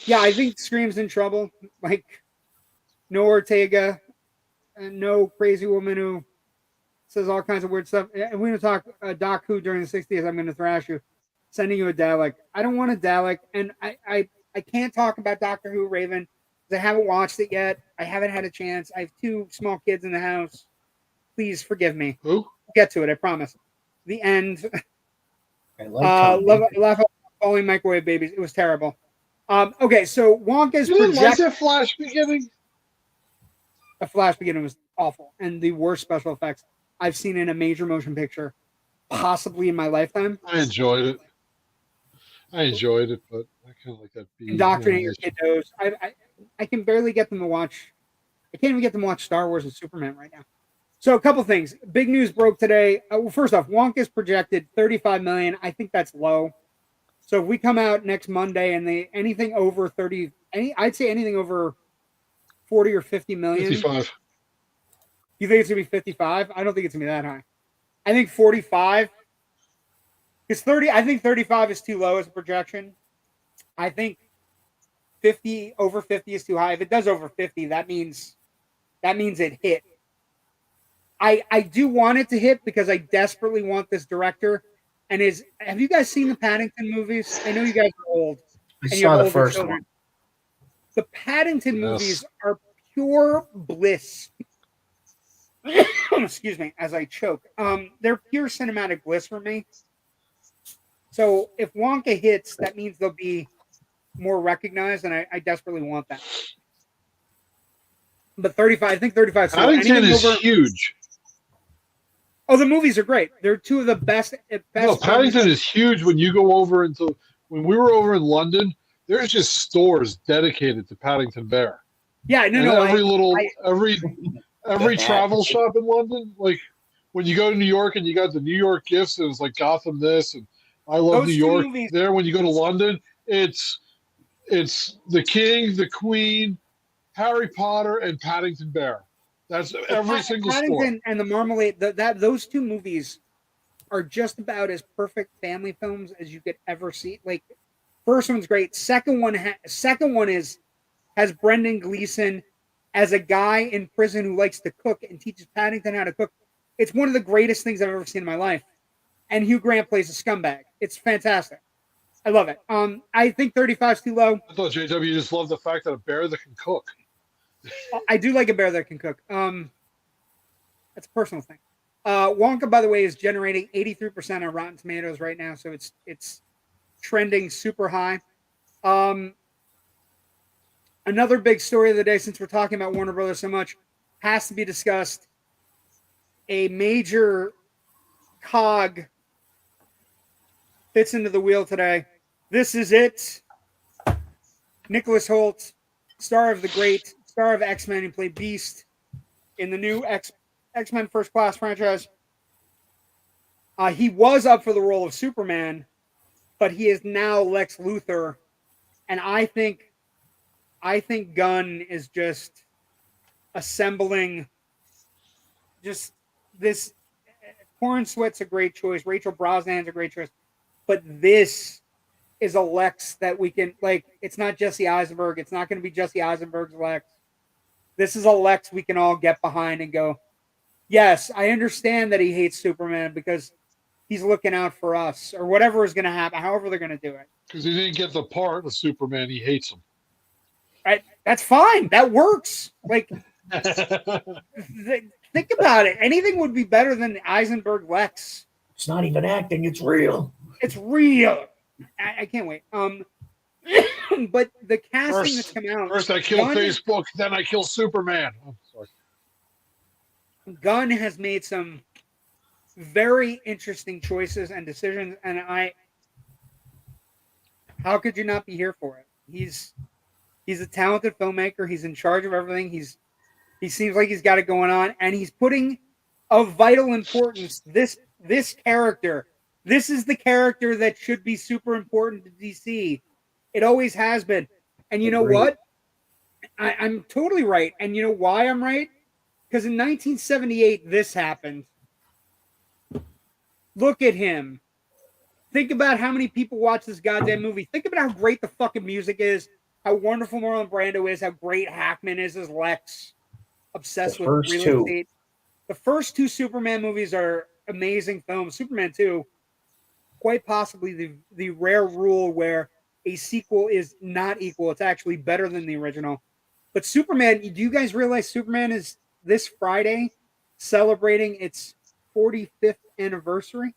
Yeah, I think Scream's in trouble. Like, no Ortega, and no crazy woman who says all kinds of weird stuff. And we're going to talk Doc Who during the 60s. I'm going to thrash you. sending you a Dalek. I don't want a Dalek, and I can't talk about Doctor Who Raven because I haven't watched it yet. I haven't had a chance. I have 2 small kids in the house. Please forgive me. Who? I'll get to it, I promise. The end. I like Laugh falling microwave babies. It was terrible. Okay, so Wonka's You didn't like project. that Flash beginning? The Flash beginning was awful and the worst special effects I've seen in a major motion picture, possibly in my lifetime. I enjoyed it. But I kind of like that. Indoctrinate your kiddos. I can barely get them to watch. I can't even get them to watch Star Wars and Superman right now. So a couple things. Big news broke today. Well, first off, Wonka's projected 35 million. I think that's low. So if we come out next Monday and anything over 30, I'd say anything over 40 or 50 million. 55. You think it's gonna be 55? I don't think it's gonna be that high. I think 45. Because 30, I think 35 is too low as a projection. I think 50 over 50 is too high. If it does over 50, that means it hit. I do want it to hit because I desperately want this director. And have you guys seen the Paddington movies? I know you guys are old. I saw the first one. The Paddington movies are pure bliss. Excuse me, as I choke. They're pure cinematic bliss for me. So if Wonka hits, that means they'll be more recognized, and I desperately want that. But 35, I think 35. Paddington is huge. Oh, the movies are great. They're 2 of the best. No, Paddington is huge. When you go over when we were over in London, there's just stores dedicated to Paddington Bear. Yeah, no. Every travel shop in London, like when you go to New York and you got the New York gifts, and it's like Gotham this and I love New York. There, when you go to London, it's the King, the Queen, Harry Potter, and Paddington Bear. That's every single Paddington store. And the Marmalade. Those 2 movies are just about as perfect family films as you could ever see. Like, first one's great. Second one has Brendan Gleeson as a guy in prison who likes to cook and teaches Paddington how to cook. It's one of the greatest things I've ever seen in my life. And Hugh Grant plays a scumbag. It's fantastic. I love it. I think 35 is too low. I thought JW just loved the fact that a bear that can cook. I do like a bear that can cook. That's a personal thing. Wonka, by the way, is generating 83% on Rotten Tomatoes right now, so it's trending super high. Another big story of the day, since we're talking about Warner Brothers so much, has to be discussed. A major cog fits into the wheel today. This is it. Nicholas Hoult, star of X-Men, who played Beast in the new X-Men First Class franchise. He was up for the role of Superman, but he is now Lex Luthor, and I think Gunn is just assembling just this. Corn Sweat's a great choice. Rachel Brosnan's a great choice, but this is a Lex that we can, like, it's not Jesse Eisenberg. It's not going to be Jesse Eisenberg's Lex. This is a Lex we can all get behind and go, yes, I understand that he hates Superman because he's looking out for us, or whatever is going to happen, however they're going to do it. Because he didn't get the part of Superman, he hates him. Right? That's fine. That works. Like, think about it. Anything would be better than Eisenberg Lex. It's not even acting. It's real. It's real. I can't wait. But the casting that's come out. First I kill Facebook, then I kill Superman. Oh, sorry. Gunn has made some very interesting choices and decisions, and how could you not be here for it? He's a talented filmmaker. He's in charge of everything. He seems like he's got it going on, and he's putting of vital importance this character. This is the character that should be super important to DC. It always has been. And you know what? I'm totally right. And you know why I'm right? Because in 1978, this happened. Look at him. Think about how many people watch this goddamn movie. Think about how great the fucking music is, how wonderful Marlon Brando is, how great Hackman is as Lex. Obsessed with real estate. The first 2 Superman movies are amazing films. Superman 2, quite possibly the rare rule where a sequel is not equal. It's actually better than the original. But Superman, do you guys realize Superman is this Friday celebrating its 45th anniversary?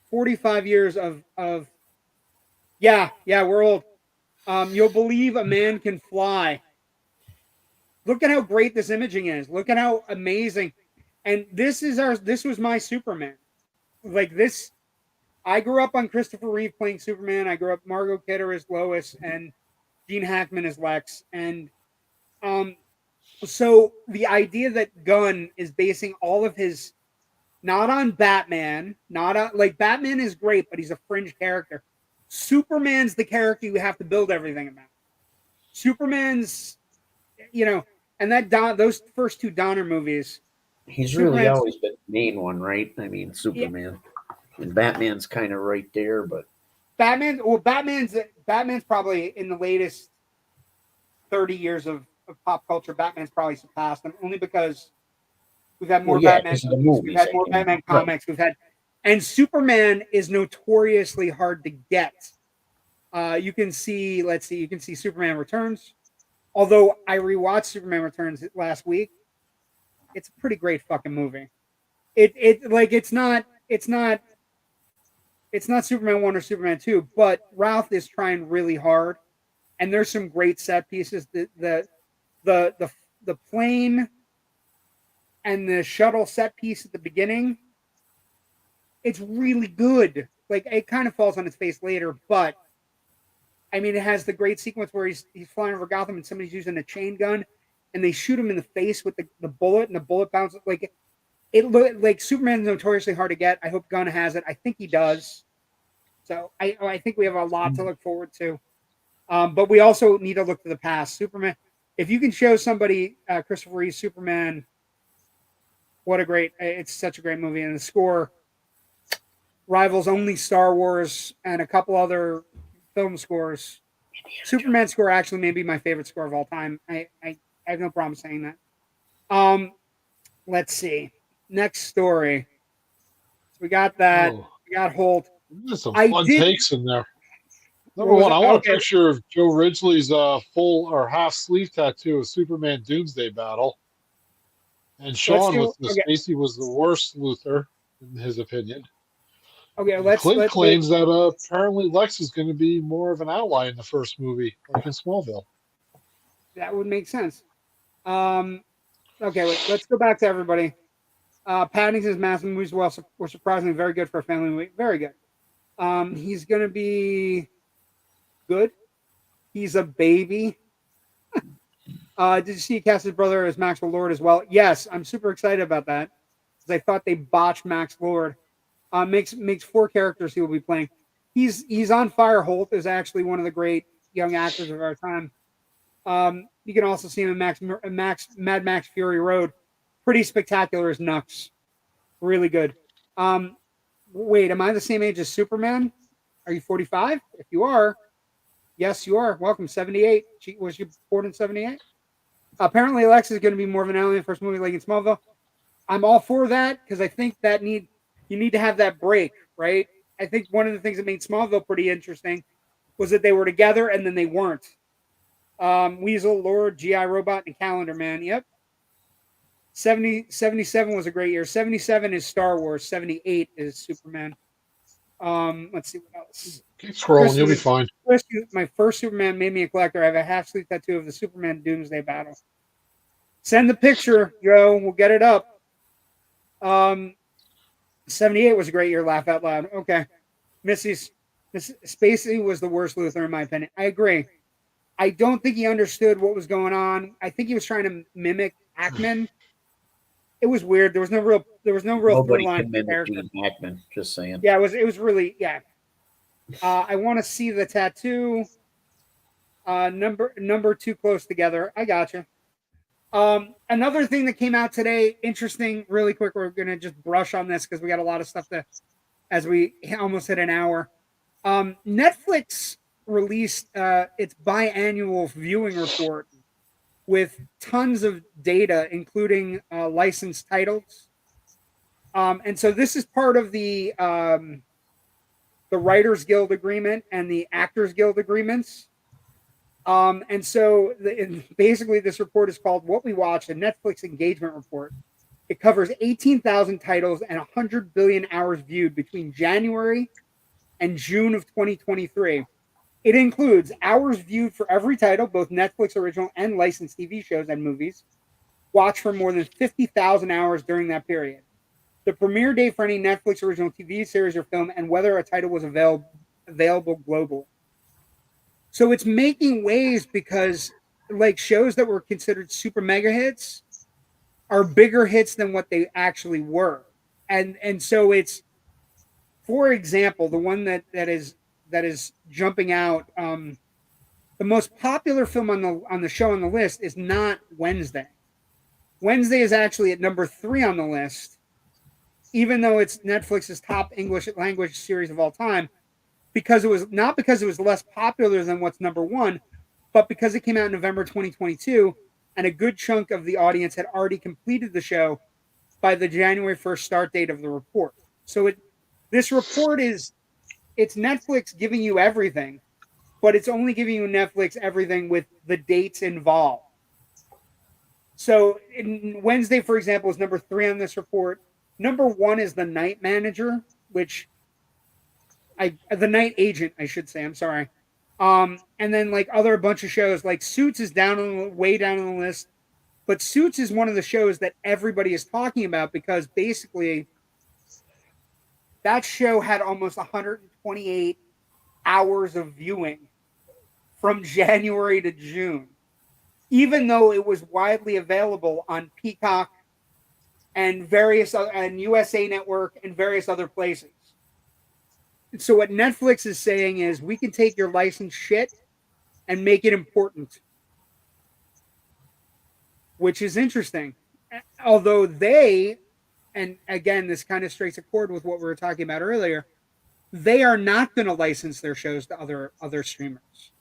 45 years of yeah, we're old. You'll believe a man can fly. Look at how great this imaging is. Look at how amazing. And this was my Superman. Like this, I grew up on Christopher Reeve playing Superman. I grew up Margot Kidder as Lois and Gene Hackman as Lex. And so the idea that Gunn is basing all of his not on Batman, not on like Batman is great, but he's a fringe character. Superman's the character you have to build everything about. Superman's, and those first two Donner movies. He's really always been the main one, right? I mean, Superman. Yeah. And Batman's kind of right there, but Batman's probably in the latest 30 years of pop culture. Batman's probably surpassed him only because we've had more Batman movies, we've had more Batman comics, and Superman is notoriously hard to get. You can see Superman Returns. Although I rewatched Superman Returns last week, it's a pretty great fucking movie. It's not Superman 1 or Superman 2, but Ralph is trying really hard, and there's some great set pieces. The plane and the shuttle set piece at the beginning, it's really good. Like it kind of falls on its face later, but I mean, it has the great sequence where he's flying over Gotham and somebody's using a chain gun, and they shoot him in the face with the bullet, and the bullet bounces. Like like Superman's notoriously hard to get. I hope Gunn has it. I think he does. So I think we have a lot to look forward to. But we also need to look to the past. Superman. If you can show somebody Christopher Reeve's Superman, it's such a great movie, and the score rivals only Star Wars and a couple other film scores. Superman score actually may be my favorite score of all time. I have no problem saying that. Let's see. Next story. So we got that. We got Holt. There's some fun takes in there. Number one, I want a picture of Joe Ridgely's full or half sleeve tattoo of Superman Doomsday Battle. And Sean with the Stacy was the worst Luthor, in his opinion. Okay, Clint claims that apparently Lex is going to be more of an ally in the first movie, like in Smallville. That would make sense. Okay, let's go back to everybody. Paddington's massive movies were surprisingly very good for a family movie. Very good. He's going to be good. He's a baby. Did you see he cast his brother as Maxwell Lord as well? Yes, I'm super excited about that because I thought they botched Max Lord. Makes 4 characters he will be playing. He's on fire. Holt is actually one of the great young actors of our time. You can also see him in Mad Max Fury Road. Pretty spectacular as Nux. Really good. Wait, am I the same age as Superman? Are you 45? If you are, yes, you are. Welcome, 78. Was you born in 78? Apparently, Lex is going to be more of an ally in the first movie, like in Smallville. I'm all for that because I think that you need to have that break, right? I think one of the things that made Smallville pretty interesting was that they were together and then they weren't. Weasel, Lord, G.I. Robot, and Calendar Man. Yep. 77 was a great year. 77 is Star Wars. 78 is Superman. Let's see what else. Keep scrolling, you'll be fine. My first Superman made me a collector. I have a half sleeve tattoo of the Superman Doomsday Battle. Send the picture, Joe. We'll get it up. 78 was a great year. Laugh out loud. Okay. Miss Spacey was the worst Luthor in my opinion. I agree. I don't think he understood what was going on. I think he was trying to mimic Hackman. It was weird. There was no real nobody line can mimic Gene Hackman. Just saying. Yeah, it was really I want to see the tattoo. Number 2 close together. I gotcha. Another thing that came out today, interesting, really quick. We're gonna just brush on this because we got a lot of stuff as we almost hit an hour. Netflix released its biannual viewing report with tons of data, including licensed titles. And so this is part of the the Writers Guild agreement and the Actors Guild agreements. And so basically this report is called What We Watched, a Netflix engagement report. It covers 18,000 titles and 100 billion hours viewed between January and June of 2023. It includes hours viewed for every title, both Netflix original and licensed TV shows and movies, watched for more than 50,000 hours during that period. The premiere date for any Netflix original TV series or film, and whether a title was available globally. So it's making waves because like shows that were considered super mega hits are bigger hits than what they actually were. And so it's, for example, the one that is jumping out, the most popular film on the show on the list is not Wednesday. Wednesday is actually at number 3 on the list, even though it's Netflix's top English language series of all time, because it was not because it was less popular than what's number 1, but because it came out in November 2022, and a good chunk of the audience had already completed the show by the January 1st start date of the report. So this report it's Netflix giving you everything, but it's only giving you Netflix everything with the dates involved. So Wednesday, for example, is number 3 on this report. Number 1 is The Night Manager, which The Night Agent, I should say. I'm sorry. And then like a bunch of shows like Suits is way down on the list, but Suits is one of the shows that everybody is talking about because basically that show had almost 128 hours of viewing from January to June, even though it was widely available on Peacock and USA Network and various other places. So what Netflix is saying is we can take your licensed shit and make it important, which is interesting. Although and again, this kind of strikes a chord with what we were talking about earlier, they are not going to license their shows to other streamers.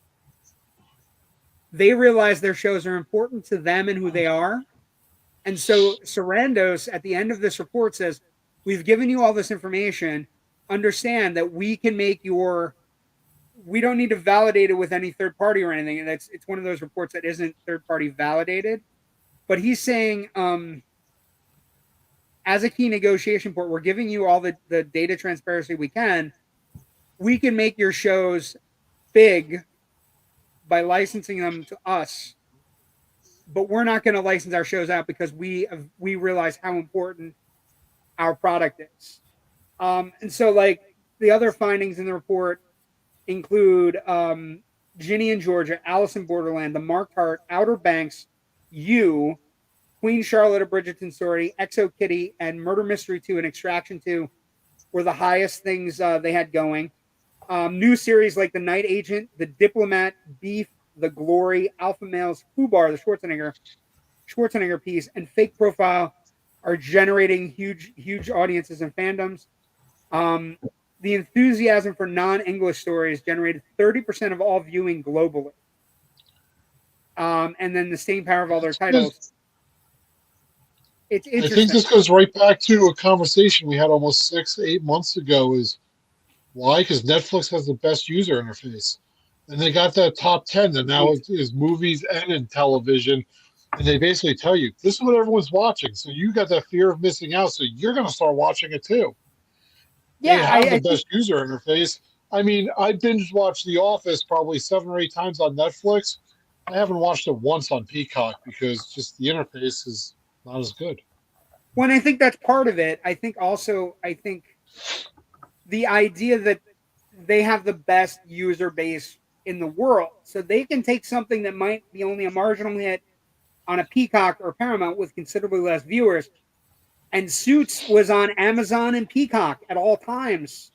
They realize their shows are important to them and who they are. And so Sarandos at the end of this report says, we've given you all this information. Understand that we can make we don't need to validate it with any third party or anything. And it's one of those reports that isn't third party validated. But he's saying, as a key negotiation point, we're giving you all the data transparency we can. We can make your shows big by licensing them to us, but we're not going to license our shows out because we realize how important our product is. And so like the other findings in the report include Ginny and Georgia, Alice in Borderland, The Marked Heart, Outer Banks, You, Queen Charlotte, A Bridgerton Story, Exo Kitty, and Murder Mystery 2 and Extraction 2 were the highest things they had going. New series like The Night Agent, The Diplomat, Beef, The Glory, Alpha Males, Fubar, the Schwarzenegger piece, and Fake Profile are generating huge audiences and fandoms. The enthusiasm for non-English stories generated 30% of all viewing globally. And then the staying power of all their titles. It's interesting. I think this goes right back to a conversation we had almost 6-8 months ago. Is why? Because Netflix has the best user interface, and they got that top 10 that now is movies and in television, and they basically tell you this is what everyone's watching. So you got that fear of missing out, so you're going to start watching it too. Yeah, they have the best user interface. I mean, I binge watched The Office probably 7 or 8 times on Netflix. I haven't watched it once on Peacock because just the interface is not as good. Well, and I think that's part of it. I think the idea that they have the best user base in the world, so they can take something that might be only a marginal hit on a Peacock or Paramount with considerably less viewers. And Suits was on Amazon and Peacock at all times.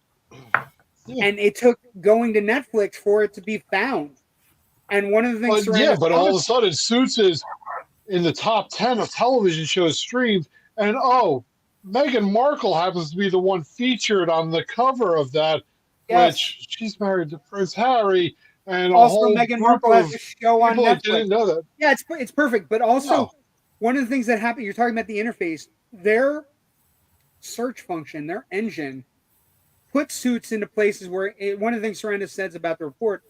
Yeah. And it took going to Netflix for it to be found. And one of the things... but all of a sudden, Suits is in the top 10 of television shows streamed. And, Meghan Markle happens to be the one featured on the cover of that, which she's married to Prince Harry. And also, Meghan Markle has a show on Netflix. Didn't know that. Yeah, it's perfect. But also, one of the things that happened, you're talking about the interface, their search function, their engine, put Suits into places where one of the things Sarandon says about the report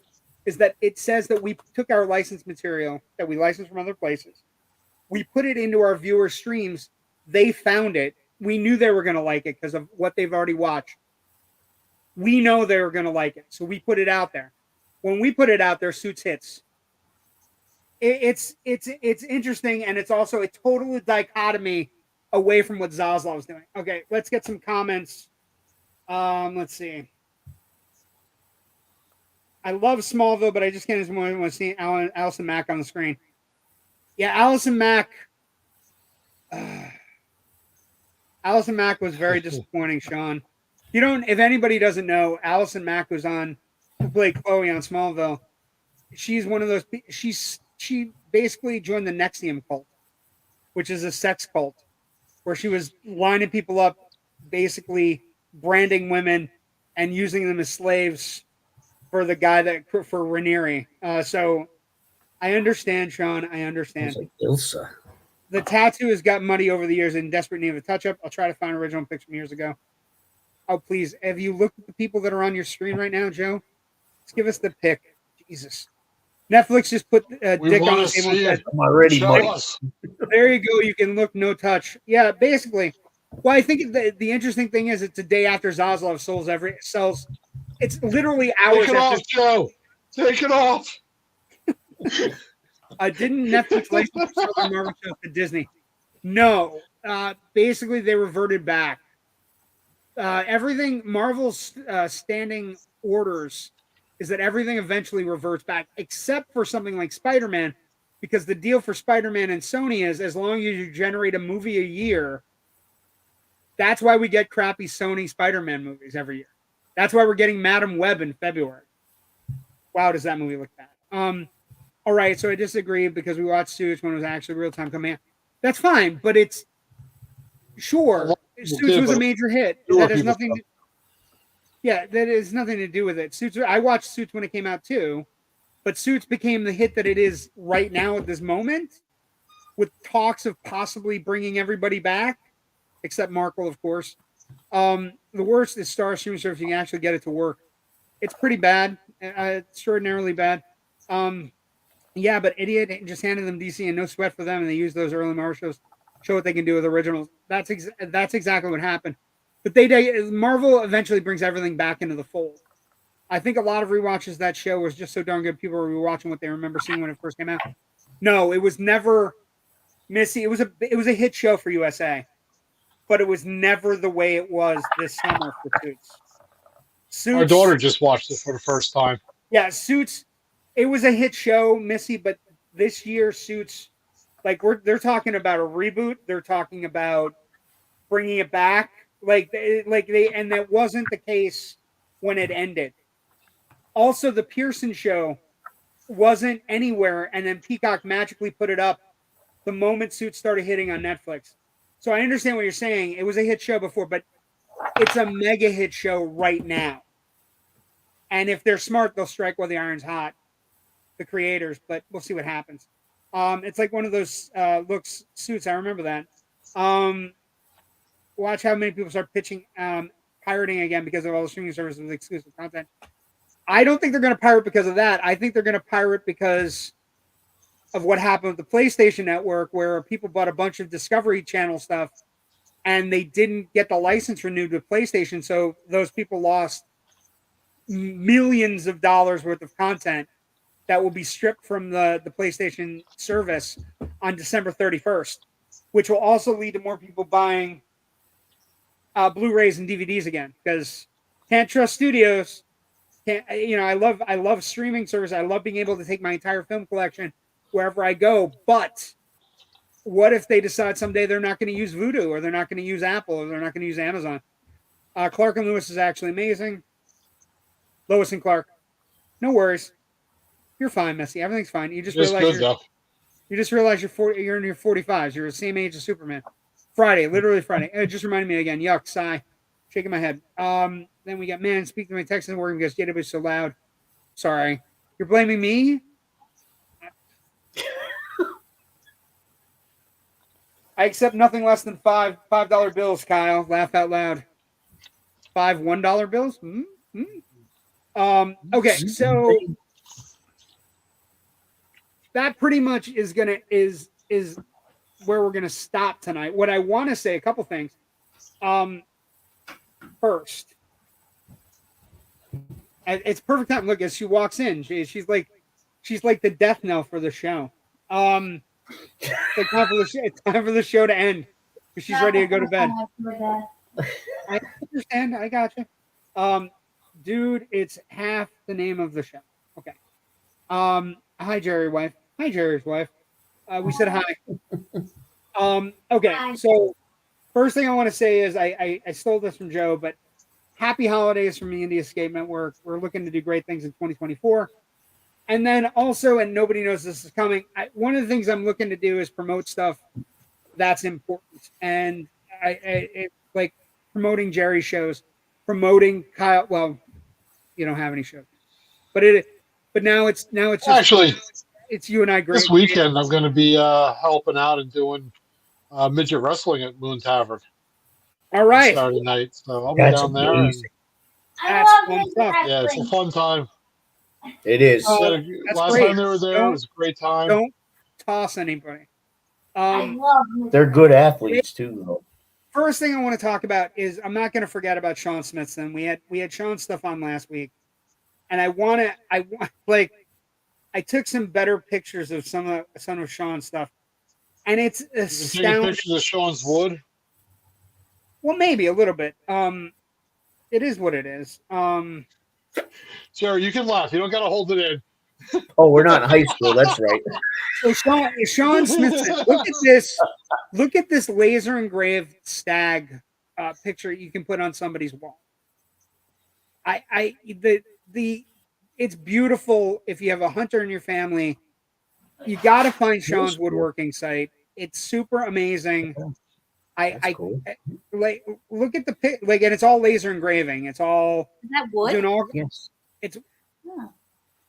is that it says that we took our licensed material that we licensed from other places, we put it into our viewer streams. They found it. We knew they were going to like it because of what they've already watched. We know they were going to like it, so we put it out there. When we put it out there, Suits hits. It's interesting, and it's also a total dichotomy away from what Zaslav's doing. Okay, let's get some comments. Let's see. I love Smallville, but I just can't want to see Allison Mack on the screen. Yeah, Allison Mack. Allison Mack was very disappointing, Sean. You don't. If anybody doesn't know, Allison Mack was on who played Chloe on Smallville. She's one of those. She basically joined the Nexium cult, which is a sex cult, where she was lining people up, basically branding women and using them as slaves for the guy for Raniere. So I understand, Sean. I understand. Like Ilsa. The tattoo has gotten muddy over the years in desperate need of a touch-up. I'll try to find an original picture from years ago. Oh, please. Have you looked at the people that are on your screen right now, Joe? Let's give us the pic. Jesus. Netflix just put Dick on the table and said, I'm already muddy. there you go. You can look, no touch. Yeah, basically. Well, I think the interesting thing is it's a day after Zaslav sells. It's literally hours Take it after. off, Joe. Take it off. Didn't Netflix license their Marvel shows to Disney? No. Basically, they reverted back. Everything Marvel's standing orders is that everything eventually reverts back, except for something like Spider-Man, because the deal for Spider-Man and Sony is as long as you generate a movie a year, that's why we get crappy Sony Spider-Man movies every year. That's why we're getting Madam Web in February. Wow, does that movie look bad? All right, so I disagree because we watched Suits when it was actually real-time coming out. That's fine, but it's sure. Suits was a major hit. That has nothing to, yeah, that has nothing to do with it. Suits. I watched Suits when it came out too, but Suits became the hit that it is right now at this moment, with talks of possibly bringing everybody back, except Markle, of course. The worst is Star Streaming Service. You can actually get it to work. It's pretty bad, extraordinarily bad. Yeah, but Idiot just handed them DC and no sweat for them, and they used those early Marvel shows, show what they can do with originals. That's exactly what happened. But Marvel eventually brings everything back into the fold. I think a lot of rewatches that show was just so darn good. People were rewatching what they remember seeing when it first came out. No, it was never Missy. It was a hit show for USA, but it was never the way it was this summer for Suits. Our daughter just watched it for the first time. Yeah, Suits. It was a hit show, Missy, but this year Suits, like they're talking about a reboot. They're talking about bringing it back, and that wasn't the case when it ended. Also, the Pearson show wasn't anywhere, and then Peacock magically put it up the moment Suits started hitting on Netflix. So I understand what you're saying. It was a hit show before, but it's a mega hit show right now. And if they're smart, they'll strike while the iron's hot. The creators, but we'll see what happens. It's like one of those looks Suits. I remember that. Watch how many people start pitching pirating again because of all the streaming services with exclusive content. I don't think they're going to pirate because of that. I think they're going to pirate because of what happened with the PlayStation Network, where people bought a bunch of Discovery Channel stuff and they didn't get the license renewed with PlayStation. So those people lost millions of dollars worth of content that will be stripped from the PlayStation service on December 31st, which will also lead to more people buying Blu-rays and DVDs again, because can't trust studios. I love streaming service. I love being able to take my entire film collection wherever I go. But what if they decide someday they're not going to use Vudu, or they're not going to use Apple, or they're not going to use Amazon? Clark and Lewis is actually amazing. Lois and Clark, no worries. You're fine, Messy. Everything's fine. You just realize you're in your 45s. You're the same age as Superman. Literally Friday. It just reminded me again. Yuck, sigh. Shaking my head. Then we got, man, speaking to my text isn't working because JW is so loud. Sorry. You're blaming me? I accept nothing less than $5 bills, Kyle. Laugh out loud. 5 $1 bills. Okay, so that pretty much is where we're gonna stop tonight. What I want to say, a couple things. First, it's perfect time. Look, as she walks in, she's like the death knell for the show. It's time for the show. It's time for the show to end because she's ready to go to bed. I understand. I got you. Dude, it's half the name of the show. Okay. Hi, Jerry wife. Hi, Jerry's wife. We said hi. Okay. Hi. So first thing I want to say is I stole this from Joe, but happy holidays from the Indie Escape Network. We're looking to do great things in 2024. And then also, and nobody knows this is coming, one of the things I'm looking to do is promote stuff that's important. And it's like promoting Jerry shows, promoting Kyle. Well, you don't have any shows, but now it's just, Actually, it's you and I. this weekend I'm going to be helping out and doing midget wrestling at Moon Tavern. All right. Saturday night, so I'll be That's down there. And, amazing. That's fun stuff. yeah, it's a fun time. It is. Last great. time they were there, it was a great time. Don't toss anybody. They're good athletes too, though. First thing I want to talk about is I'm not going to forget about Sean Smithson. We had Sean's stuff on last week, and I took some better pictures of some of Sean's stuff, and it's Taking astounding. pictures of Sean's wood. Well, maybe a little bit. It is what it is. Jerry, you can laugh. You don't got to hold it in. Oh, we're not in high school. That's right. So Sean Smithson, look at this. Look at this laser engraved stag picture you can put on somebody's wall. It's beautiful. If you have a hunter in your family, you got to find Sean's woodworking site. It's super amazing. Cool. Like look at the and it's all laser engraving. It's all Is that wood? Yes. It's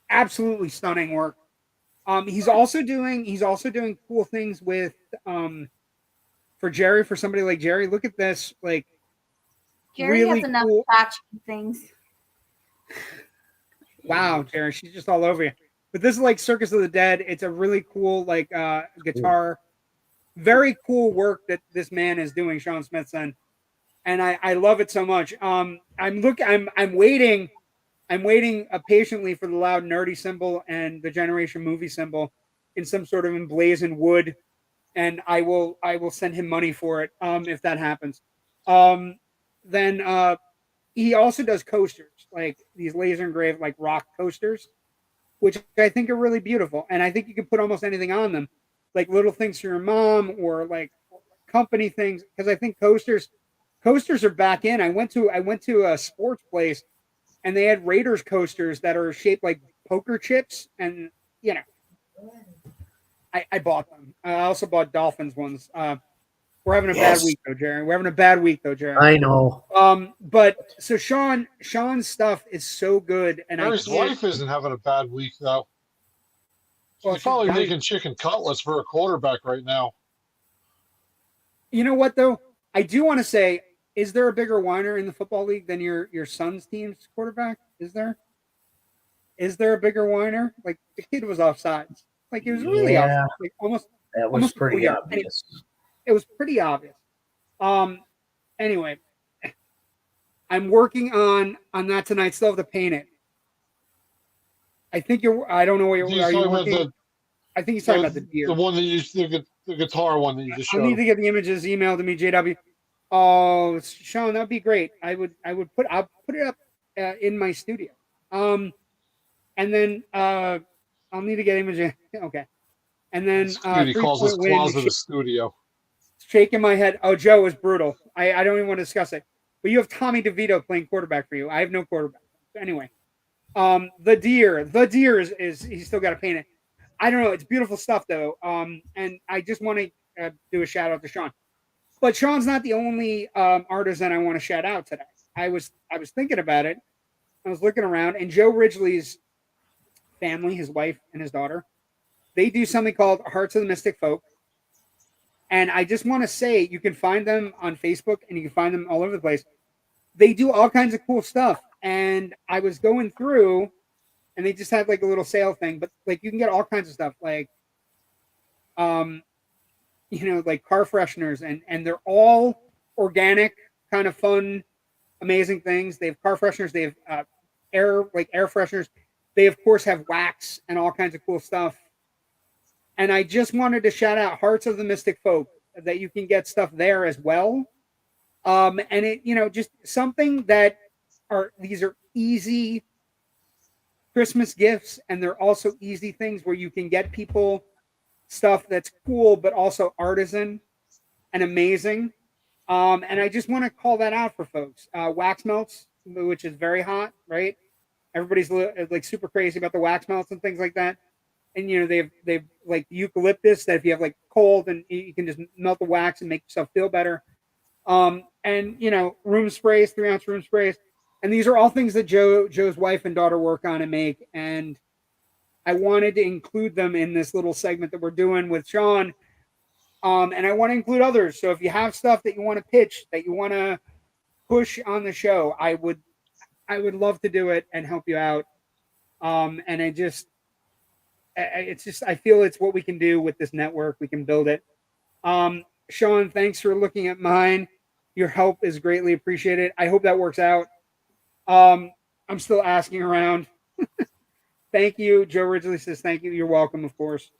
absolutely stunning work. He's also doing cool things with for Jerry, for somebody like Jerry. Look at this, like Jerry really has enough cool. patching things. Wow, Jerry, she's just all over you. But this is like Circus of the Dead. It's a really cool guitar. Very cool work that this man is doing, Sean Smithson, and I love it so much. I'm waiting patiently for the loud nerdy symbol and the Generation Movie symbol in some sort of emblazoned wood, and I will send him money for it if that happens. Then he also does coasters, like these laser engraved like rock coasters, which I think are really beautiful, and I think you can put almost anything on them, like little things for your mom or like company things, because I think coasters are back in. I went to a sports place and they had Raiders coasters that are shaped like poker chips, and I bought them. I also bought Dolphins ones. We're having a bad week though, Jerry. We're having a bad week though, Jerry. I know. But so Sean's stuff is so good, and Jerry's wife isn't having a bad week though. Well, She's probably she's making chicken cutlets for a quarterback right now. You know what though? I do want to say, is there a bigger whiner in the football league than your son's team's quarterback? Is there? Is there a bigger whiner? Like the kid was offsides. Like it was really offsides. Like almost. That was pretty obvious. It was pretty obvious. Anyway, I'm working on that tonight. Still have to paint it. I think I don't know what you're. Are you working? I think he's talking about the deer. The one that the guitar one that you just showed. I need to get the images emailed to me, JW. Oh, Sean, that'd be great. I'll put it up in my studio. And then I'll need to get images. Okay. And then he calls his closet a studio. Shaking my head. Oh, Joe is brutal. I don't even want to discuss it. But you have Tommy DeVito playing quarterback for you. I have no quarterback. Anyway, the deer is he's still got to paint it. I don't know. It's beautiful stuff though. And I just want to do a shout out to Sean. But Sean's not the only artisan I want to shout out today. I was thinking about it. I was looking around, and Joe Ridgely's family, his wife and his daughter, they do something called Hearts of the Mystic Folk. And I just want to say, you can find them on Facebook and you can find them all over the place. they do all kinds of cool stuff. And I was going through, and they just had like a little sale thing, but like you can get all kinds of stuff, like like car fresheners, and they're all organic, kind of fun, amazing things. They have car fresheners, they have air fresheners. They of course have wax and all kinds of cool stuff. And I just wanted to shout out Hearts of the Mystic Folk, that you can get stuff there as well. And it, just something that these are easy Christmas gifts, and they're also easy things where you can get people stuff that's cool, but also artisan and amazing. And I just want to call that out for folks. Wax melts, which is very hot, right? Everybody's like super crazy about the wax melts and things like that. And they've like eucalyptus, that if you have like cold, and you can just melt the wax and make yourself feel better. And room sprays, 3-ounce room sprays. And these are all things that Joe's wife and daughter work on and make. And I wanted to include them in this little segment that we're doing with Sean. And I want to include others. So if you have stuff that you want to pitch, that you want to push on the show, I would love to do it and help you out. And I feel it's what we can do with this network. We can build it. Sean, thanks for looking at mine. Your help is greatly appreciated. I hope that works out. I'm still asking around. Thank you. Joe Ridgely says thank you. You're welcome, of course.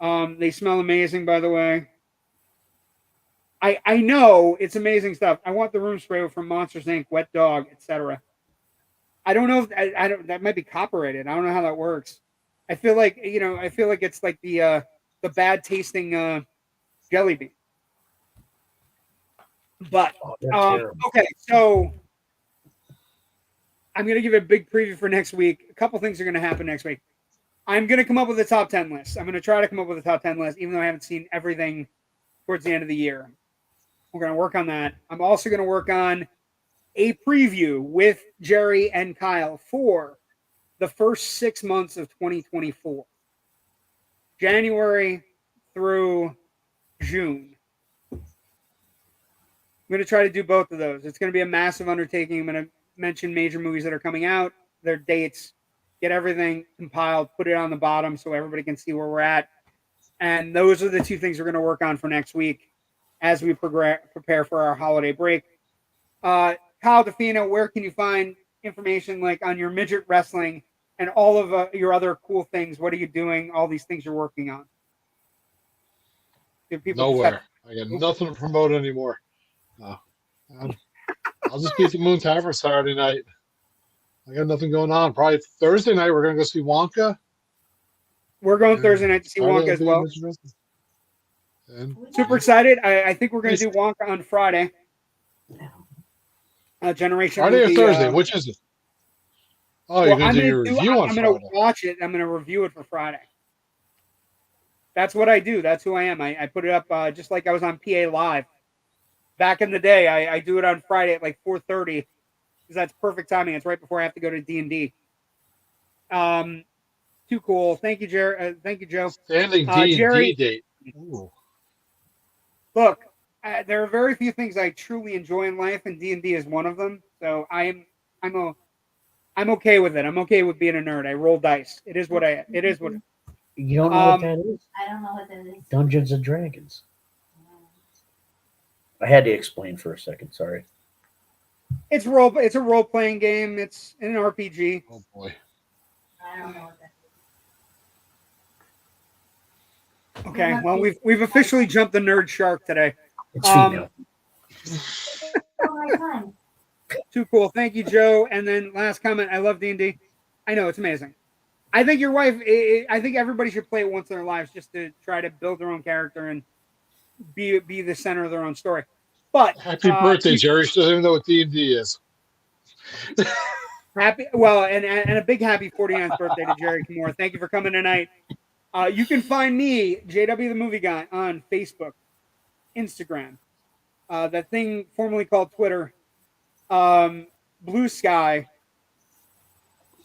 They smell amazing, by the way. I know it's amazing stuff. I want the room spray from Monsters Inc., Wet Dog, etc. I don't know if I don't. That might be copyrighted. I don't know how that works. I feel like it's like the bad tasting jelly bean. But okay, so I'm gonna give a big preview for next week. A couple things are gonna happen next week. I'm gonna come up with a top 10 list. I'm gonna try to come up with a top 10 list, even though I haven't seen everything towards the end of the year. We're gonna work on that. I'm also gonna work on a preview with Jerry and Kyle for the first 6 months of 2024, January through June. I'm going to try to do both of those. It's going to be a massive undertaking. I'm going to mention major movies that are coming out, their dates, get everything compiled, put it on the bottom so everybody can see where we're at. And those are the two things we're going to work on for next week as we prepare for our holiday break. Kyle Defina, where can you find information like on your midget wrestling and all of your other cool things? What are you doing? All these things you're working on. Nowhere. I got nothing to promote anymore. I'll just be at the Moon Tavern Saturday night. I got nothing going on. Probably Thursday night we're going to go see Wonka. We're going Thursday night to see Wonka as well. Super excited. I think we're going to do Wonka on Friday. Generation Friday movie, or Thursday? Which is it? Oh, you're going to do your review on Friday. I'm going to watch it. I'm going to review it for Friday. That's what I do. That's who I am. I put it up just like I was on PA Live. Back in the day, I do it on Friday at like 4:30 because that's perfect timing. It's right before I have to go to D&D. Too cool. Thank you, Jerry. Thank you, Joe. Standing D&D date. Ooh. Look, there are very few things I truly enjoy in life, and D&D is one of them. So I'm okay with it. I'm okay with being a nerd. I roll dice. It is what it is. What you don't know what that is? I don't know what that is. Dungeons and Dragons. I had to explain for a second. Sorry. It's a role playing game. It's an RPG. Oh boy. I don't know what that is. Okay. Well, we've officially jumped the nerd shark today. It's female. Too cool. Thank you, Joe. And then last comment. I love D&D. I know it's amazing. I think your wife. I think everybody should play it once in their lives just to try to build their own character and be the center of their own story. But happy birthday, Jerry. She doesn't even know what D&D is. And a big happy 49th birthday to Jerry Kamora. Thank you for coming tonight. You can find me, JW the Movie Guy, on Facebook, Instagram, that thing formerly called Twitter, Blue Sky,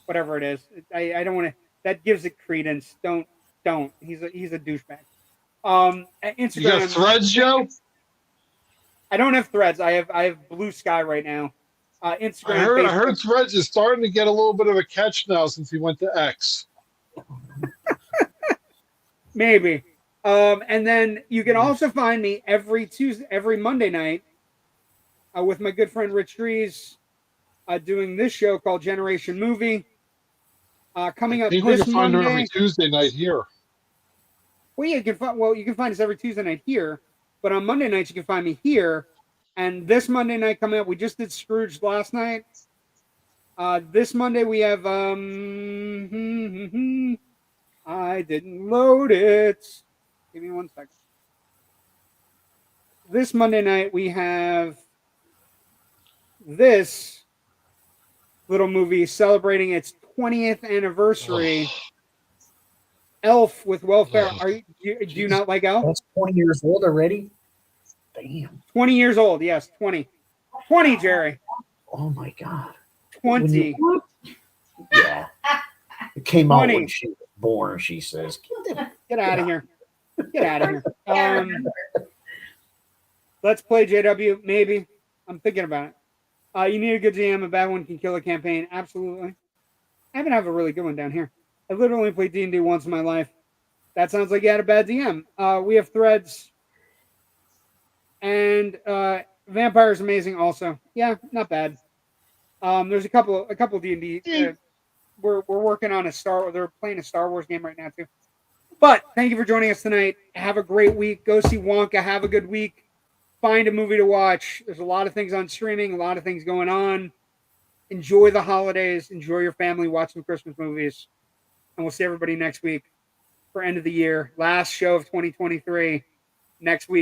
whatever it is. I don't want to. That gives it credence. Don't. He's a douchebag. Instagram. You got Threads, Joe? I don't have Threads. I have Blue Sky right now. Instagram, I heard Facebook. Threads is starting to get a little bit of a catch now since he went to X. Maybe. And then you can also find me every Monday night with my good friend Rich Dries doing this show called Generation Movie. Coming I up think we this can find her every Monday. Tuesday night here. Well, yeah, you can find us every Tuesday night here, but on Monday nights you can find me here. And this Monday night coming up, we just did Scrooge last night. This Monday we have I didn't load it. Give me 1 second. This Monday night we have this little movie celebrating its 20th anniversary. Elf with Welfare. Do you not like Elf? That's 20 years old already? Damn. 20 years old, yes, 20. 20, Jerry. Oh my God. 20. Yeah. It came out 20. when she was born, she says. Get out of here. Get out of here. Let's play JW, maybe. I'm thinking about it. You need a good GM. A bad one can kill a campaign. Absolutely. I haven't had a really good one down here. I literally played D&D once in my life. That sounds like you had a bad DM. We have Threads. And Vampire's amazing also. Yeah, not bad. There's a couple D&D. We're working on they're playing a Star Wars game right now too. But thank you for joining us tonight. Have a great week. Go see Wonka. Have a good week. Find a movie to watch. There's a lot of things on streaming, a lot of things going on. Enjoy the holidays. Enjoy your family. Watch some Christmas movies. And we'll see everybody next week for end of the year. Last show of 2023 next week.